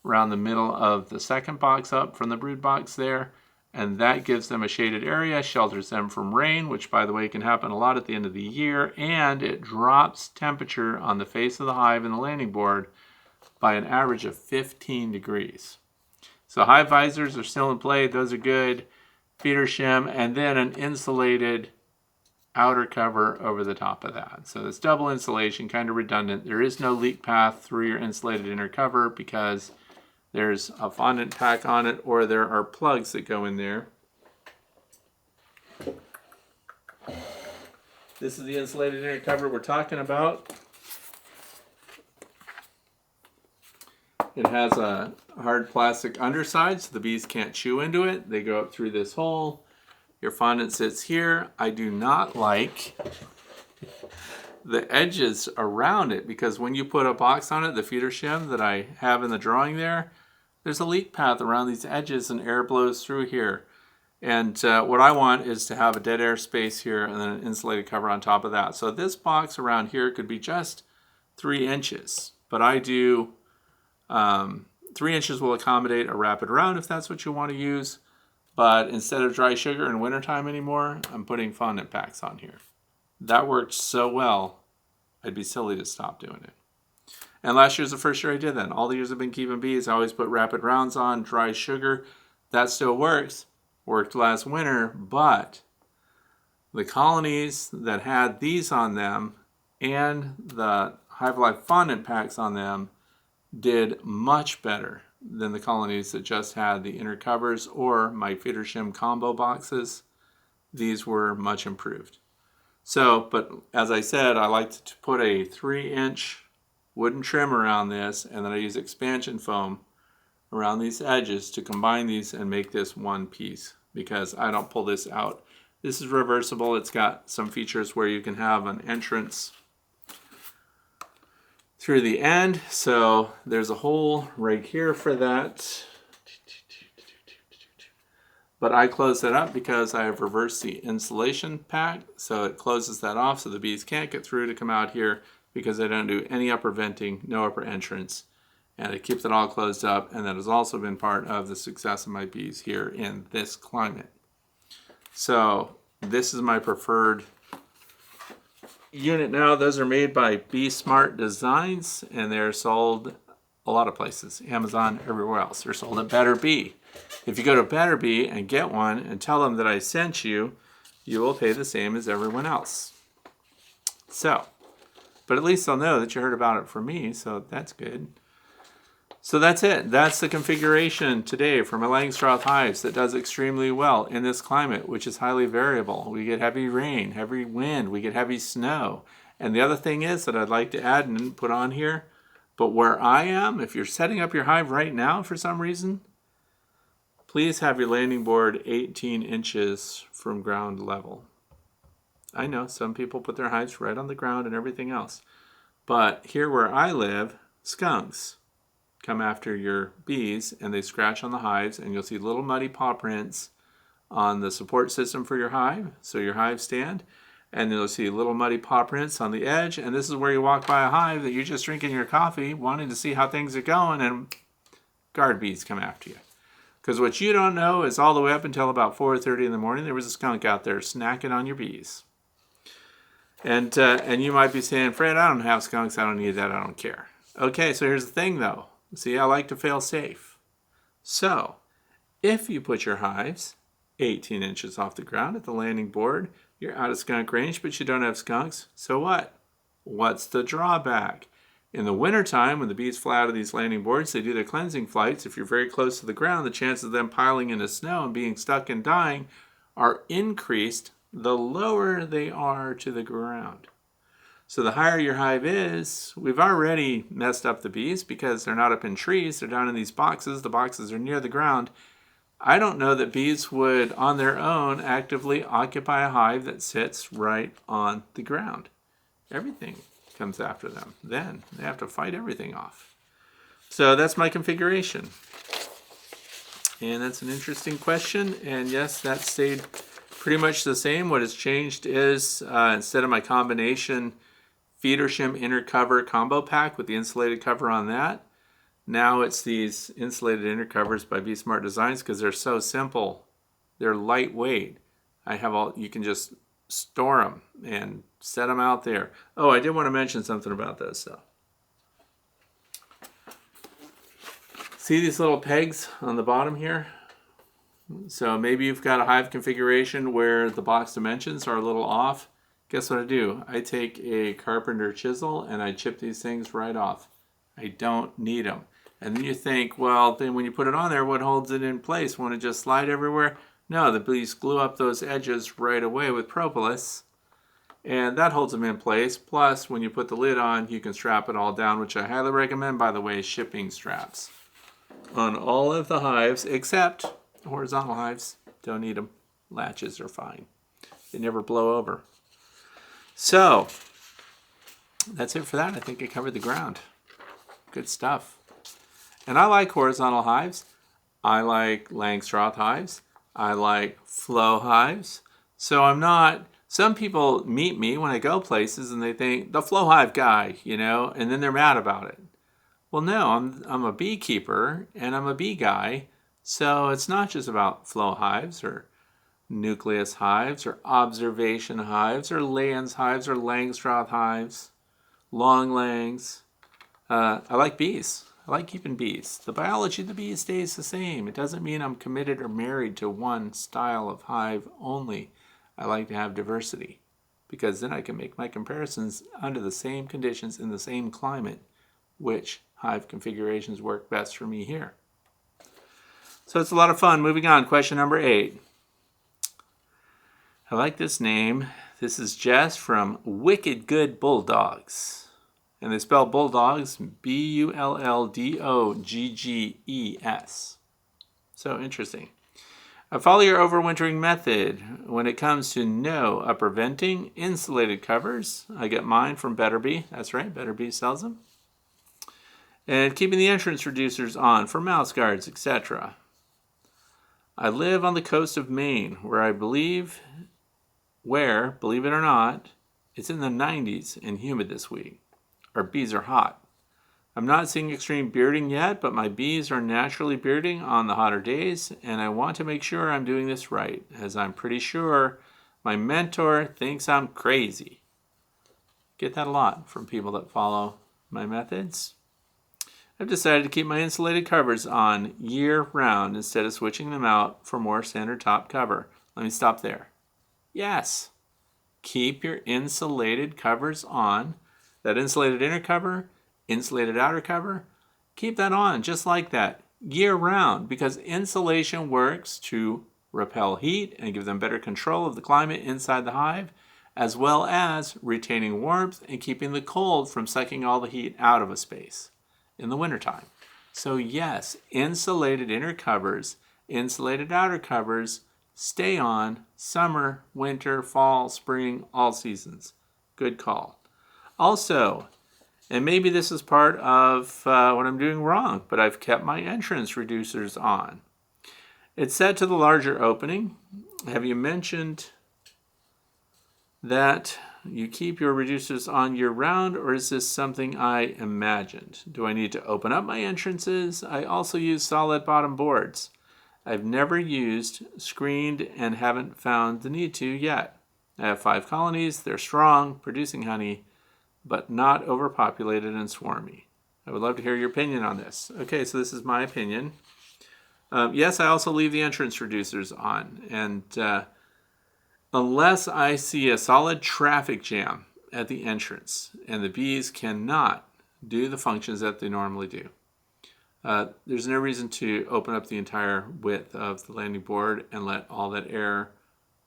around the middle of the second box up from the brood box there. And that gives them a shaded area, shelters them from rain, which by the way can happen a lot at the end of the year, and it drops temperature on the face of the hive and the landing board by an average of 15 degrees. So hive visors are still in play, those are good. Feeder shim, and then an insulated outer cover over the top of that. So it's double insulation, kind of redundant. There is no leak path through your insulated inner cover because there's a fondant pack on it, or there are plugs that go in there. This is the insulated inner cover we're talking about. It has a hard plastic underside so the bees can't chew into it. They go up through this hole. Your fondant sits here. I do not like the edges around it because when you put a box on it, the feeder shim that I have in the drawing there's a leak path around these edges and air blows through here. And what I want is to have a dead air space here and then an insulated cover on top of that. So this box around here could be just 3 inches, but I do 3 inches will accommodate a rapid round if that's what you want to use. But instead of dry sugar in wintertime anymore, I'm putting fondant packs on here. That worked so well, I'd be silly to stop doing it. And last year's the first year I did that. All the years I've been keeping bees, I always put rapid rounds on, dry sugar. That still works. Worked last winter, but the colonies that had these on them and the Hive Alive fondant packs on them did much better than the colonies that just had the inner covers or my feeder shim combo boxes. These were much improved. So, but as I said, I like to put a 3-inch wooden trim around this, and then I use expansion foam around these edges to combine these and make this one piece because I don't pull this out. This is reversible. It's got some features where you can have an entrance through the end. So there's a hole right here for that. But I close that up because I have reversed the insulation pack. So it closes that off so the bees can't get through to come out here because I don't do any upper venting, no upper entrance. And it keeps it all closed up. And that has also been part of the success of my bees here in this climate. So this is my preferred unit now. Those are made by Bee Smart Designs, and they're sold a lot of places, Amazon, everywhere else. They're sold at Better Bee. If you go to Better Bee and get one and tell them that I sent you, you will pay the same as everyone else. So, but at least they'll know that you heard about it from me, so that's good. So that's it. That's the configuration today for my Langstroth hives that does extremely well in this climate, which is highly variable. We get heavy rain, heavy wind, we get heavy snow. And the other thing is that I'd like to add and put on here, but where I am, if you're setting up your hive right now for some reason, please have your landing board 18 inches from ground level. I know some people put their hives right on the ground and everything else. But here where I live, skunks come after your bees and they scratch on the hives, and you'll see little muddy paw prints on the support system for your hive, so your hive stand, and you'll see little muddy paw prints on the edge, and this is where you walk by a hive that you're just drinking your coffee, wanting to see how things are going, and guard bees come after you. Because what you don't know is all the way up until about 4:30 in the morning, there was a skunk out there snacking on your bees. And you might be saying, Fred, I don't have skunks, I don't need that, I don't care. Okay, so here's the thing though. See, I like to fail safe. So, if you put your hives 18 inches off the ground at the landing board, you're out of skunk range, but you don't have skunks, so what? What's the drawback? In the wintertime, when the bees fly out of these landing boards, they do their cleansing flights. If you're very close to the ground, the chances of them piling into snow and being stuck and dying are increased the lower they are to the ground. So the higher your hive is, we've already messed up the bees because they're not up in trees, they're down in these boxes. The boxes are near the ground. I don't know that bees would, on their own, actively occupy a hive that sits right on the ground. Everything comes after them. Then they have to fight everything off. So that's my configuration. And that's an interesting question. And yes, that stayed pretty much the same. What has changed is instead of my combination Feedersham inner cover combo pack with the insulated cover on that, now it's these insulated inner covers by Bee Smart Designs because they're so simple. They're lightweight. You can just store them and set them out there. Oh, I did want to mention something about this though. See these little pegs on the bottom here? So maybe you've got a hive configuration where the box dimensions are a little off. Guess what I do? I take a carpenter chisel and I chip these things right off. I don't need them. And then you think, well, then when you put it on there, what holds it in place? Won't it just slide everywhere? No, the bees glue up those edges right away with propolis, and that holds them in place. Plus, when you put the lid on, you can strap it all down, which I highly recommend, by the way, shipping straps on all of the hives, except horizontal hives. Don't need them. Latches are fine. They never blow over. So, that's it for that. I think I covered the ground. Good stuff. And I like horizontal hives. I like Langstroth hives. I like flow hives. So some people meet me when I go places and they think, the flow hive guy, and then they're mad about it. Well, no, I'm a beekeeper and I'm a bee guy. So it's not just about flow hives or nucleus hives or observation hives or Lands hives or Langstroth hives, long langs. I like bees. I like keeping bees. The biology of the bee stays the same. It doesn't mean I'm committed or married to one style of hive only. I like to have diversity because then I can make my comparisons under the same conditions in the same climate, which hive configurations work best for me here. So it's a lot of fun. Moving on, question number 8. I like this name. This is Jess from Wicked Good Bulldogs. And they spell bulldogs Bulldoggges. So interesting. I follow your overwintering method when it comes to no upper venting, insulated covers. I get mine from Better Bee. That's right, Better Bee sells them. And keeping the entrance reducers on for mouse guards, etc. I live on the coast of Maine believe it or not, it's in the 90s and humid this week. Our bees are hot. I'm not seeing extreme bearding yet, but my bees are naturally bearding on the hotter days, and I want to make sure I'm doing this right, as I'm pretty sure my mentor thinks I'm crazy. Get that a lot from people that follow my methods. I've decided to keep my insulated covers on year-round instead of switching them out for more standard top cover. Let me stop there. Yes, keep your insulated covers on. That insulated inner cover, insulated outer cover, keep that on just like that year-round because insulation works to repel heat and give them better control of the climate inside the hive, as well as retaining warmth and keeping the cold from sucking all the heat out of a space in the wintertime. So yes, insulated inner covers, insulated outer covers, stay on summer, winter, fall, spring, all seasons. Good call. Also, and maybe this is part of what I'm doing wrong, but I've kept my entrance reducers on. It's set to the larger opening. Have you mentioned that you keep your reducers on year-round, or is this something I imagined? Do I need to open up my entrances? I also use solid bottom boards. I've never used screened and haven't found the need to yet. I have 5 colonies. They're strong, producing honey, but not overpopulated and swarmy. I would love to hear your opinion on this. Okay, so this is my opinion. Yes, I also leave the entrance reducers on. And unless I see a solid traffic jam at the entrance and the bees cannot do the functions that they normally do, there's no reason to open up the entire width of the landing board and let all that air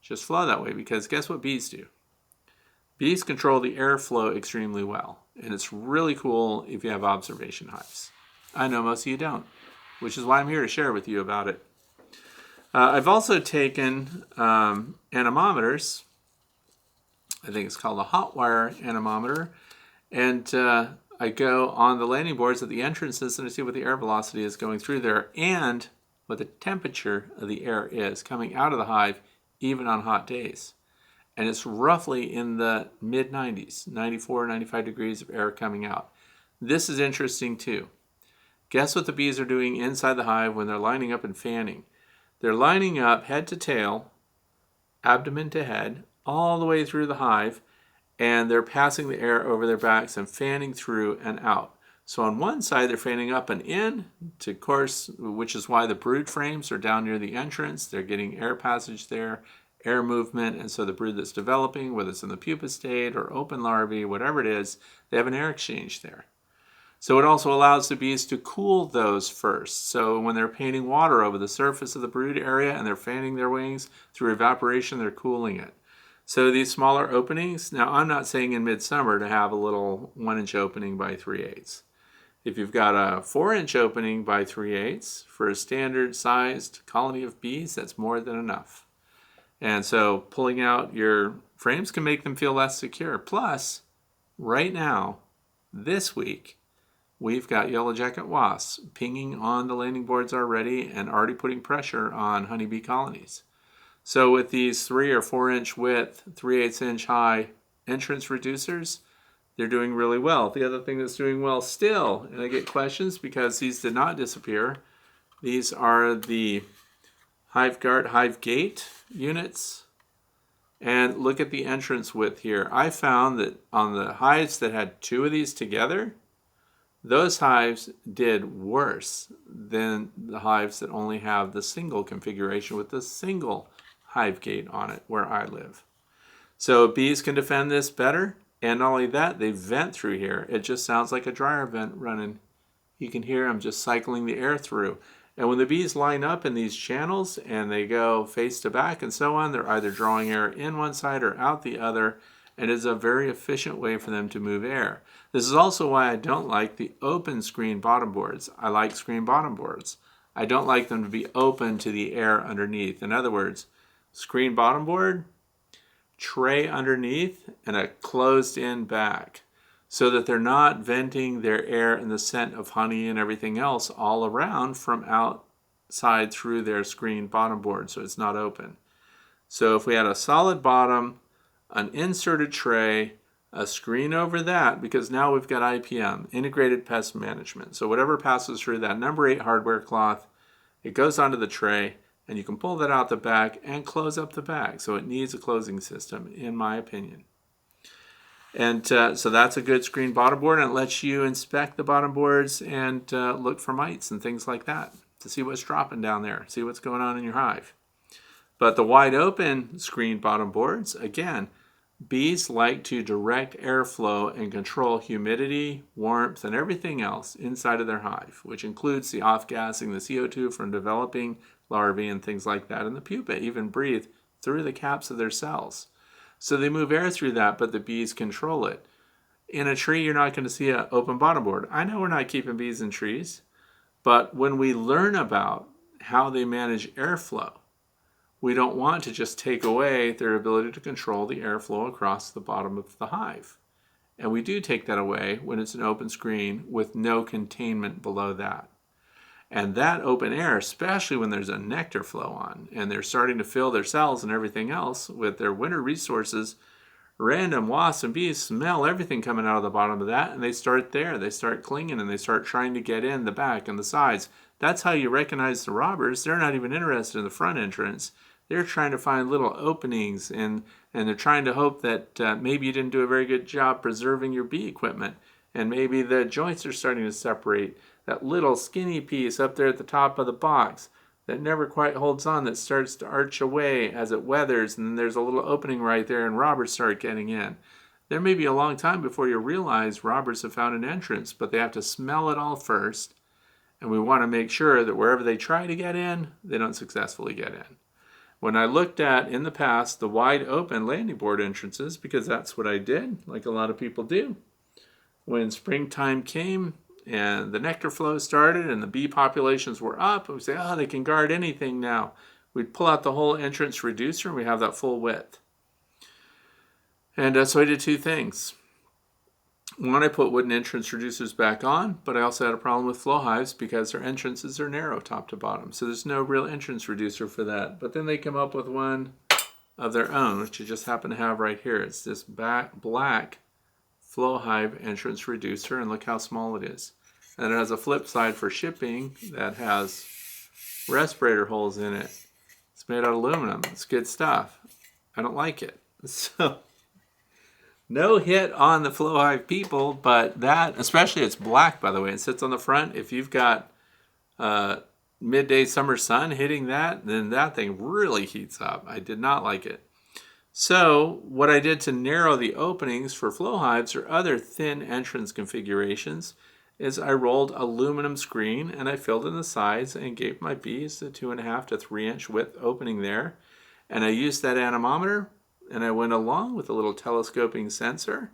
just flow that way, because guess what bees do? Bees control the airflow extremely well, and it's really cool if you have observation hives. I know most of you don't, which is why I'm here to share with you about it. I've also taken anemometers. I think it's called a hot wire anemometer. And I go on the landing boards at the entrances and I see what the air velocity is going through there and what the temperature of the air is coming out of the hive, even on hot days. And it's roughly in the mid 90s, 94, 95 degrees of air coming out. This is interesting too. Guess what the bees are doing inside the hive when they're lining up and fanning? They're lining up head to tail, abdomen to head, all the way through the hive, and they're passing the air over their backs and fanning through and out. So on one side, they're fanning up and in, to course, which is why the brood frames are down near the entrance. They're getting air passage there, air movement, and so the brood that's developing, whether it's in the pupa state or open larvae, whatever it is, they have an air exchange there. So it also allows the bees to cool those first. So when they're painting water over the surface of the brood area and they're fanning their wings through evaporation, they're cooling it. So these smaller openings, now I'm not saying in midsummer to have a little 1-inch opening by 3/8. If you've got a 4-inch opening by 3/8 for a standard sized colony of bees, that's more than enough. And so pulling out your frames can make them feel less secure. Plus, right now, this week, we've got yellow jacket wasps pinging on the landing boards already and already putting pressure on honeybee colonies. So with these 3 or 4-inch width, 3/8 inch high entrance reducers, they're doing really well. The other thing that's doing well still, and I get questions because these did not disappear, these are the HiveGuard, HiveGate units. And look at the entrance width here. I found that on the hives that had 2 of these together, those hives did worse than the hives that only have the single configuration with the single hive gate on it where I live. So bees can defend this better, and not only that, they vent through here. It just sounds like a dryer vent running. You can hear them just cycling the air through. And when the bees line up in these channels and they go face to back and so on, they're either drawing air in one side or out the other, and it's a very efficient way for them to move air. This is also why I don't like the open screen bottom boards. I like screen bottom boards. I don't like them to be open to the air underneath. In other words, screen bottom board, tray underneath, and a closed in back, so that they're not venting their air and the scent of honey and everything else all around from outside through their screen bottom board, so it's not open. So if we had a solid bottom, an inserted tray, a screen over that, because now we've got IPM, Integrated Pest Management. So whatever passes through that number 8 hardware cloth, it goes onto the tray, and you can pull that out the back and close up the back. So it needs a closing system, in my opinion. And so that's a good screen bottom board, and it lets you inspect the bottom boards and look for mites and things like that to see what's dropping down there, see what's going on in your hive. But the wide open screen bottom boards, again, bees like to direct airflow and control humidity, warmth, and everything else inside of their hive, which includes the off-gassing, the CO2 from developing larvae and things like that. And the pupa even breathe through the caps of their cells. So they move air through that, but the bees control it. In a tree, you're not going to see an open bottom board. I know we're not keeping bees in trees, but when we learn about how they manage airflow, we don't want to just take away their ability to control the airflow across the bottom of the hive. And we do take that away when it's an open screen with no containment below that. And that open air, especially when there's a nectar flow on and they're starting to fill their cells and everything else with their winter resources, random wasps and bees smell everything coming out of the bottom of that, and they start there. They start clinging and they start trying to get in the back and the sides. That's how you recognize the robbers. They're not even interested in the front entrance. They're trying to find little openings, and they're trying to hope that maybe you didn't do a very good job preserving your bee equipment, and maybe the joints are starting to separate. That little skinny piece up there at the top of the box that never quite holds on, that starts to arch away as it weathers, and then there's a little opening right there, and robbers start getting in. There may be a long time before you realize robbers have found an entrance, but they have to smell it all first, and we want to make sure that wherever they try to get in, they don't successfully get in. When I looked at, in the past, the wide open landing board entrances, because that's what I did, like a lot of people do, when springtime came and the nectar flow started and the bee populations were up, we say, oh, they can guard anything now. we'd pull out the whole entrance reducer and we have that full width. And so I did two things. One, I put wooden entrance reducers back on, but I also had a problem with flow hives because their entrances are narrow top to bottom. So there's no real entrance reducer for that. But then they come up with one of their own, which you just happen to have right here. It's this black flow hive entrance reducer, and look how small it is. And it has a flip side for shipping that has respirator holes in it. It's made out of aluminum. It's good stuff. I don't like it. So no hit on the flow hive people, but that, especially it's black, by the way, it sits on the front. If you've got midday summer sun hitting that, then that thing really heats up. I did not like it. So what I did to narrow the openings for flow hives or other thin entrance configurations is I rolled aluminum screen and I filled in the sides and gave my bees the 2.5 to 3 inch width opening there. And I used that anemometer and I went along with a little telescoping sensor.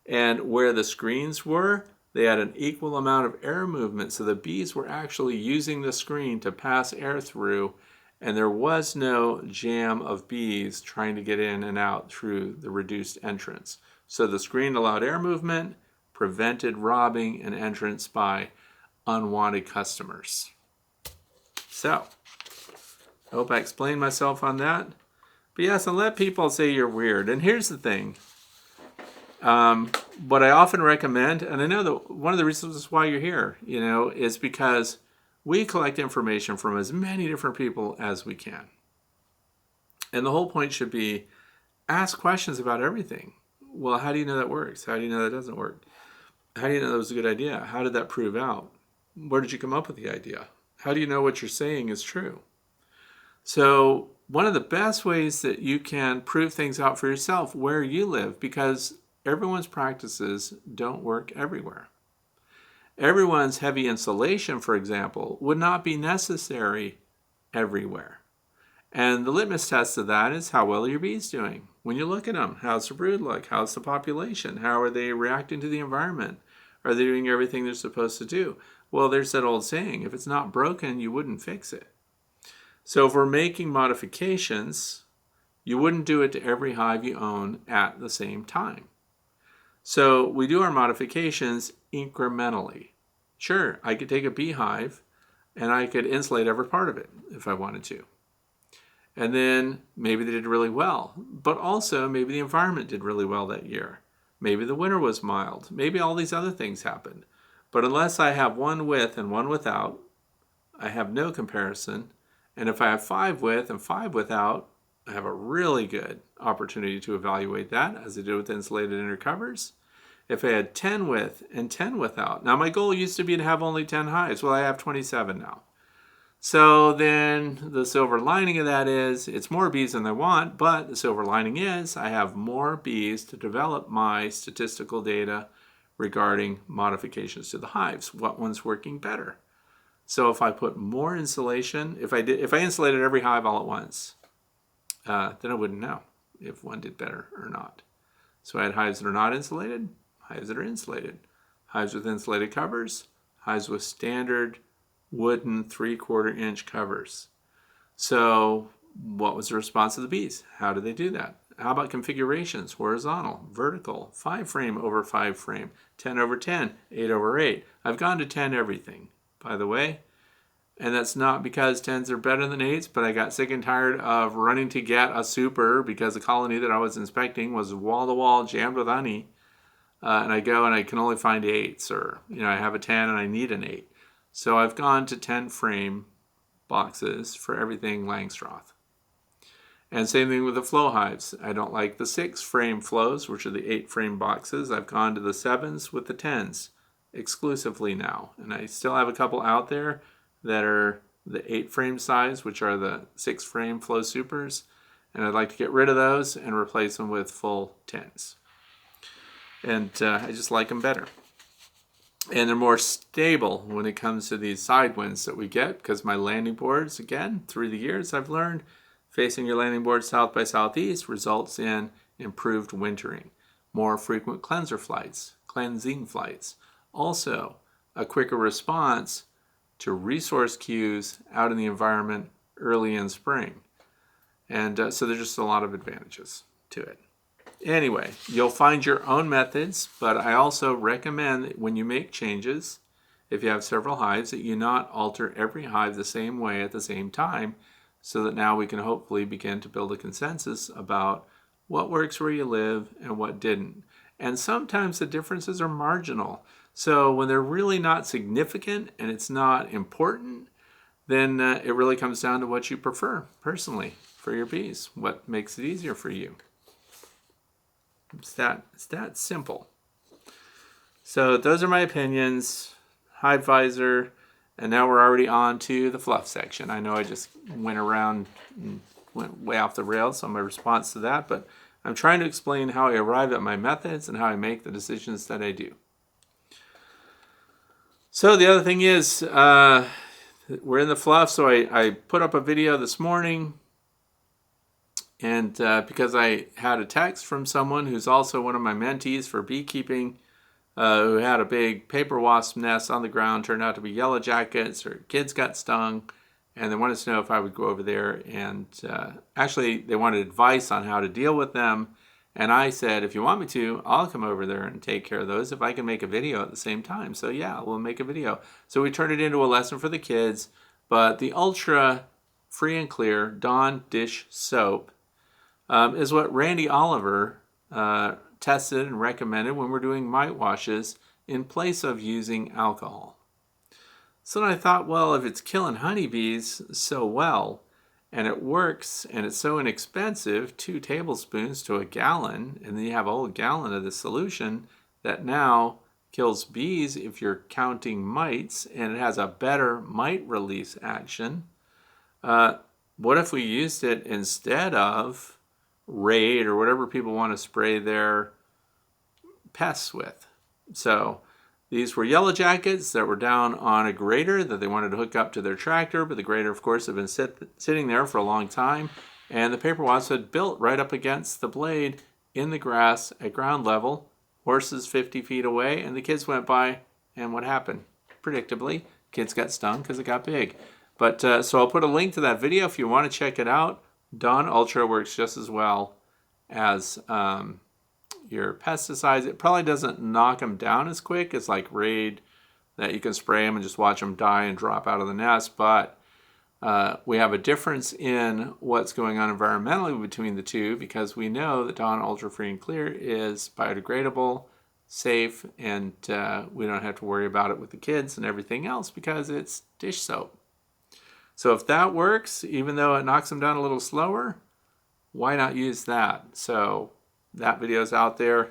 And where the screens were, they had an equal amount of air movement. So the bees were actually using the screen to pass air through. And there was no jam of bees trying to get in and out through the reduced entrance. So the screen allowed air movement, prevented robbing and entrance by unwanted customers. So, I hope I explained myself on that. But yes, and let people say you're weird. And here's the thing. What I often recommend, and I know that one of the reasons why you're here, is because we collect information from as many different people as we can. And the whole point should be ask questions about everything. Well, how do you know that works? How do you know that doesn't work? How do you know that was a good idea? How did that prove out? Where did you come up with the idea? How do you know what you're saying is true? So one of the best ways that you can prove things out for yourself where you live, because everyone's practices don't work everywhere. Everyone's heavy insulation, for example, would not be necessary everywhere. And the litmus test of that is how well are your bees doing? When you look at them, how's the brood look? How's the population? How are they reacting to the environment? Are they doing everything they're supposed to do? Well, there's that old saying, if it's not broken, you wouldn't fix it. So if we're making modifications, you wouldn't do it to every hive you own at the same time. So we do our modifications incrementally. Sure, I could take a beehive and I could insulate every part of it if I wanted to. And then maybe they did really well, but also maybe the environment did really well that year. Maybe the winter was mild. Maybe all these other things happened. But unless I have one with and one without, I have no comparison. And if I have 5 with and 5 without, I have a really good opportunity to evaluate that, as I did with insulated inner covers. If I had 10 with and 10 without. Now my goal used to be to have only 10 hives. Well, I have 27 now. So then the silver lining of that is it's more bees than I want, but the silver lining is I have more bees to develop my statistical data regarding modifications to the hives. What one's working better? So if I put more insulation, if I insulated every hive all at once, then I wouldn't know if one did better or not. So I had hives that are not insulated, hives that are insulated, hives with insulated covers, hives with standard wooden 3/4 inch covers. So what was the response of the bees? How did they do that? How about configurations? Horizontal, vertical, 5 frame over 5 frame, 10 over 10, 8 over 8. I've gone to 10 everything, by the way. And that's not because 10s are better than 8s, but I got sick and tired of running to get a super because the colony that I was inspecting was wall-to-wall jammed with honey. And I go and I can only find 8s, or I have a 10 and I need an 8. So I've gone to 10 frame boxes for everything Langstroth. And same thing with the flow hives. I don't like the 6 frame flows, which are the 8 frame boxes. I've gone to the 7s with the 10s exclusively now. And I still have a couple out there that are the 8 frame size, which are the 6 frame flow supers. And I'd like to get rid of those and replace them with full 10s. And I just like them better. And they're more stable when it comes to these side winds that we get, because my landing boards, again, through the years I've learned, facing your landing board south by southeast results in improved wintering, more frequent cleansing flights. Also, a quicker response to resource cues out in the environment early in spring. And so there's just a lot of advantages to it. Anyway, you'll find your own methods, but I also recommend that when you make changes, if you have several hives, that you not alter every hive the same way at the same time, so that now we can hopefully begin to build a consensus about what works where you live and what didn't. And sometimes the differences are marginal. So when they're really not significant and it's not important, then it really comes down to what you prefer personally for your bees, what makes it easier for you. It's that simple. So those are my opinions. Hivevisor, and now we're already on to the fluff section. I know I just went around and went way off the rails on my response to that, but I'm trying to explain how I arrive at my methods and how I make the decisions that I do. So the other thing is, we're in the fluff, so I put up a video this morning, and because I had a text from someone who's also one of my mentees for beekeeping, who had a big paper wasp nest on the ground, turned out to be yellow jackets. Her kids got stung, and they wanted to know if I would go over there. And actually, they wanted advice on how to deal with them. And I said, if you want me to, I'll come over there and take care of those if I can make a video at the same time. So yeah, we'll make a video. So we turned it into a lesson for the kids. But the Ultra Free and Clear Dawn Dish Soap is what Randy Oliver tested and recommended when we're doing mite washes in place of using alcohol. So then I thought, well, if it's killing honeybees so well, and it works, and it's so inexpensive, 2 tablespoons to a gallon, and then you have a whole gallon of the solution that now kills bees if you're counting mites, and it has a better mite release action. What if we used it instead of Raid or whatever people want to spray their pests with? So these were yellow jackets that were down on a grater that they wanted to hook up to their tractor, but the grater, of course, had been sitting there for a long time, and the paper wasp had built right up against the blade in the grass at ground level, horses 50 feet away, and the kids went by, and what happened? Predictably, kids got stung because it got big. But so I'll put a link to that video if you want to check it out. Dawn Ultra works just as well as your pesticides. It probably doesn't knock them down as quick as like Raid, that you can spray them and just watch them die and drop out of the nest. But we have a difference in what's going on environmentally between the two, because we know that Dawn Ultra Free and Clear is biodegradable, safe, and we don't have to worry about it with the kids and everything else because it's dish soap. So if that works, even though it knocks them down a little slower, why not use that? So that video's out there,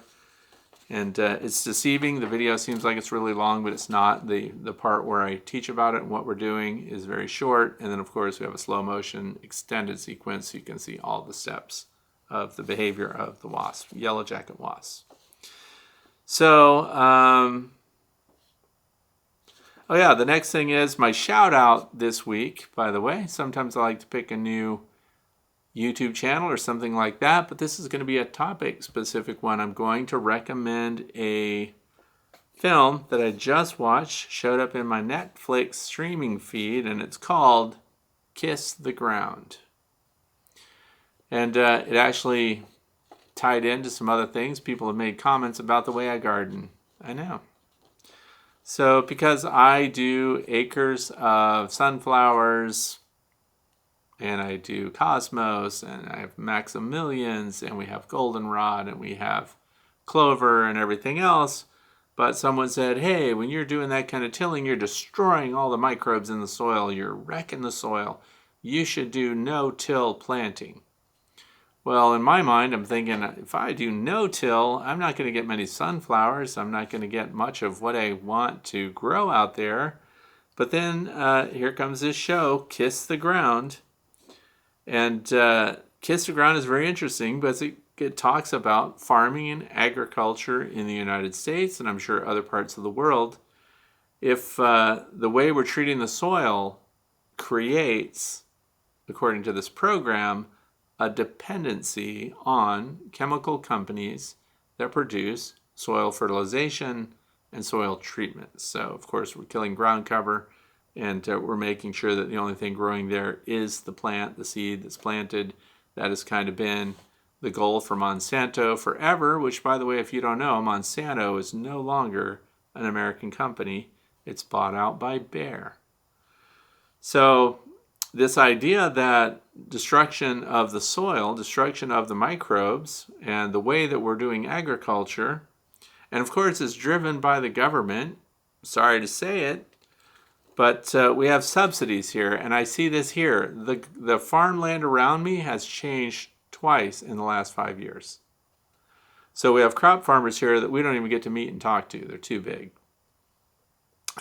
and it's deceiving. The video seems like it's really long, but it's not. The part where I teach about it and what we're doing is very short, and then of course we have a slow motion extended sequence so you can see all the steps of the behavior of the wasp, yellow jacket wasp. So oh yeah, the next thing is my shout out this week, by the way. Sometimes I like to pick a new YouTube channel or something like that, but this is going to be a topic specific one. I'm going to recommend a film that I just watched, showed up in my Netflix streaming feed, and it's called Kiss the Ground. And it actually tied into some other things. People have made comments about the way I garden. I know. So because I do acres of sunflowers, and I do Cosmos, and I have Maximilians, and we have Goldenrod, and we have Clover, and everything else. But someone said, hey, when you're doing that kind of tilling, you're destroying all the microbes in the soil. You're wrecking the soil. You should do no-till planting. Well, in my mind, I'm thinking, if I do no-till, I'm not going to get many sunflowers. I'm not going to get much of what I want to grow out there. But then here comes this show, Kiss the Ground. And Kiss the Ground is very interesting because it talks about farming and agriculture in the United States, and I'm sure other parts of the world. If the way we're treating the soil creates, according to this program, a dependency on chemical companies that produce soil fertilization and soil treatment. So, of course, we're killing ground cover And we're making sure that the only thing growing there is the plant, the seed that's planted. That has kind of been the goal for Monsanto forever, which, by the way, if you don't know, Monsanto is no longer an American company. It's bought out by Bayer. So this idea that destruction of the soil, destruction of the microbes, and the way that we're doing agriculture, and of course it's driven by the government, sorry to say it, but we have subsidies here, and I see this here. The farmland around me has changed twice in the last 5 years. So we have crop farmers here that we don't even get to meet and talk to. They're too big.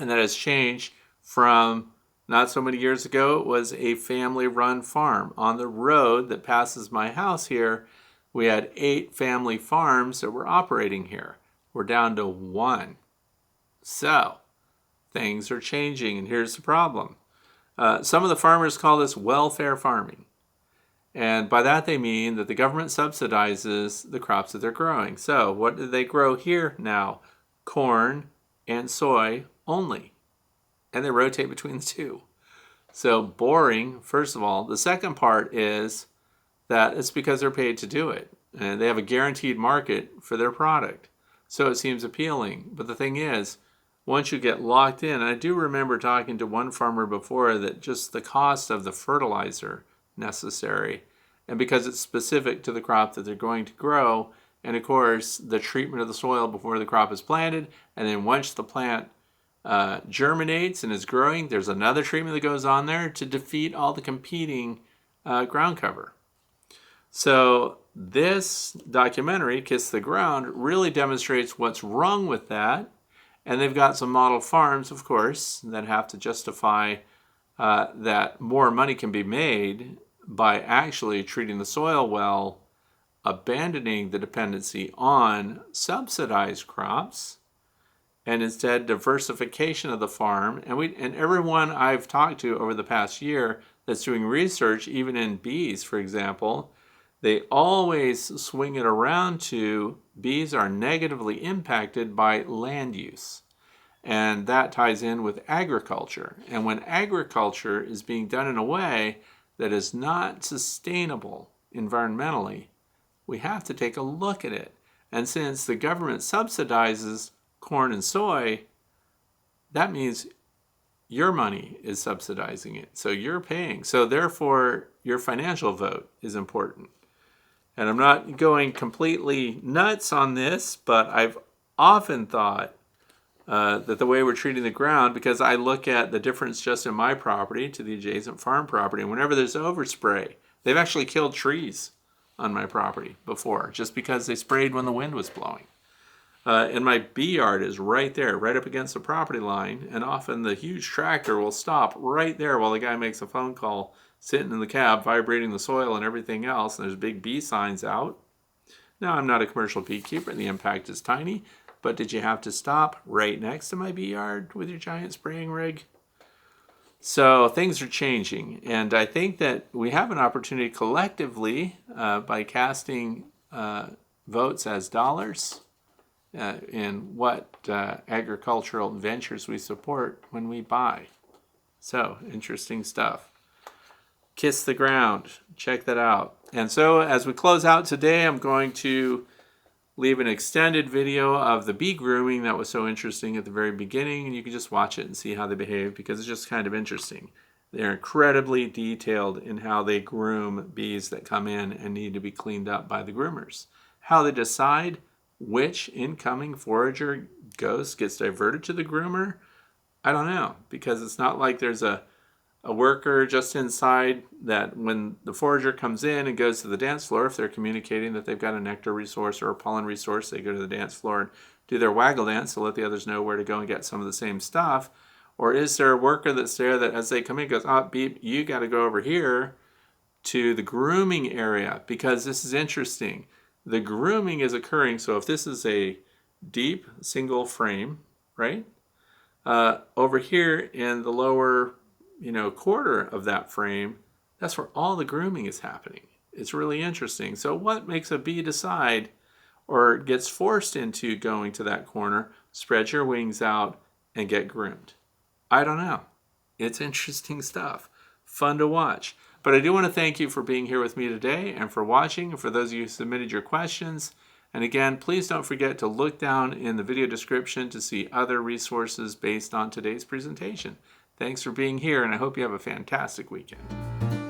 And that has changed from not so many years ago. It was a family-run farm. On the road that passes my house here, we had 8 family farms that were operating here. We're down to 1. So things are changing, and here's the problem. Some of the farmers call this welfare farming. And by that they mean that the government subsidizes the crops that they're growing. So what do they grow here now? Corn and soy only. And they rotate between the two. So boring, first of all. The second part is that it's because they're paid to do it. And they have a guaranteed market for their product. So it seems appealing. But the thing is, once you get locked in, and I do remember talking to one farmer before that just the cost of the fertilizer necessary, and because it's specific to the crop that they're going to grow, and of course the treatment of the soil before the crop is planted, and then once the plant germinates and is growing, there's another treatment that goes on there to defeat all the competing ground cover. So this documentary, Kiss the Ground, really demonstrates what's wrong with that. And they've got some model farms, of course, that have to justify that more money can be made by actually treating the soil well, abandoning the dependency on subsidized crops, and instead diversification of the farm. And everyone I've talked to over the past year that's doing research, even in bees, for example, they always swing it around to bees are negatively impacted by land use. And that ties in with agriculture. And when agriculture is being done in a way that is not sustainable environmentally, we have to take a look at it. And since the government subsidizes corn and soy, that means your money is subsidizing it. So you're paying. So therefore, your financial vote is important. And I'm not going completely nuts on this, but I've often thought that the way we're treating the ground, because I look at the difference just in my property to the adjacent farm property, and whenever there's overspray, they've actually killed trees on my property before, just because they sprayed when the wind was blowing. And my bee yard is right there, right up against the property line, and often the huge tractor will stop right there while the guy makes a phone call, sitting in the cab, vibrating the soil and everything else, and there's big bee signs out. Now, I'm not a commercial beekeeper, and the impact is tiny, but did you have to stop right next to my bee yard with your giant spraying rig? So things are changing, and I think that we have an opportunity collectively by casting votes as dollars in what agricultural ventures we support when we buy. So, interesting stuff. Kiss the Ground. Check that out. And so as we close out today, I'm going to leave an extended video of the bee grooming that was so interesting at the very beginning, and you can just watch it and see how they behave because it's just kind of interesting. They're incredibly detailed in how they groom bees that come in and need to be cleaned up by the groomers. How they decide which incoming forager gets diverted to the groomer, I don't know, because it's not like there's a worker just inside that when the forager comes in and goes to the dance floor, if they're communicating that they've got a nectar resource or a pollen resource, they go to the dance floor and do their waggle dance to let the others know where to go and get some of the same stuff. Or is there a worker that's there that as they come in goes, beep, you got to go over here to the grooming area, because this is interesting. The grooming is occurring, so if this is a deep single frame, right? Over here in the lower quarter of that frame, that's where all the grooming is happening. It's really interesting. So what makes a bee decide or gets forced into going to that corner, spread your wings out and get groomed? I don't know. It's interesting stuff. Fun to watch. But I do want to thank you for being here with me today and for watching, and for those of you who submitted your questions. And again, please don't forget to look down in the video description to see other resources based on today's presentation. Thanks for being here, and I hope you have a fantastic weekend.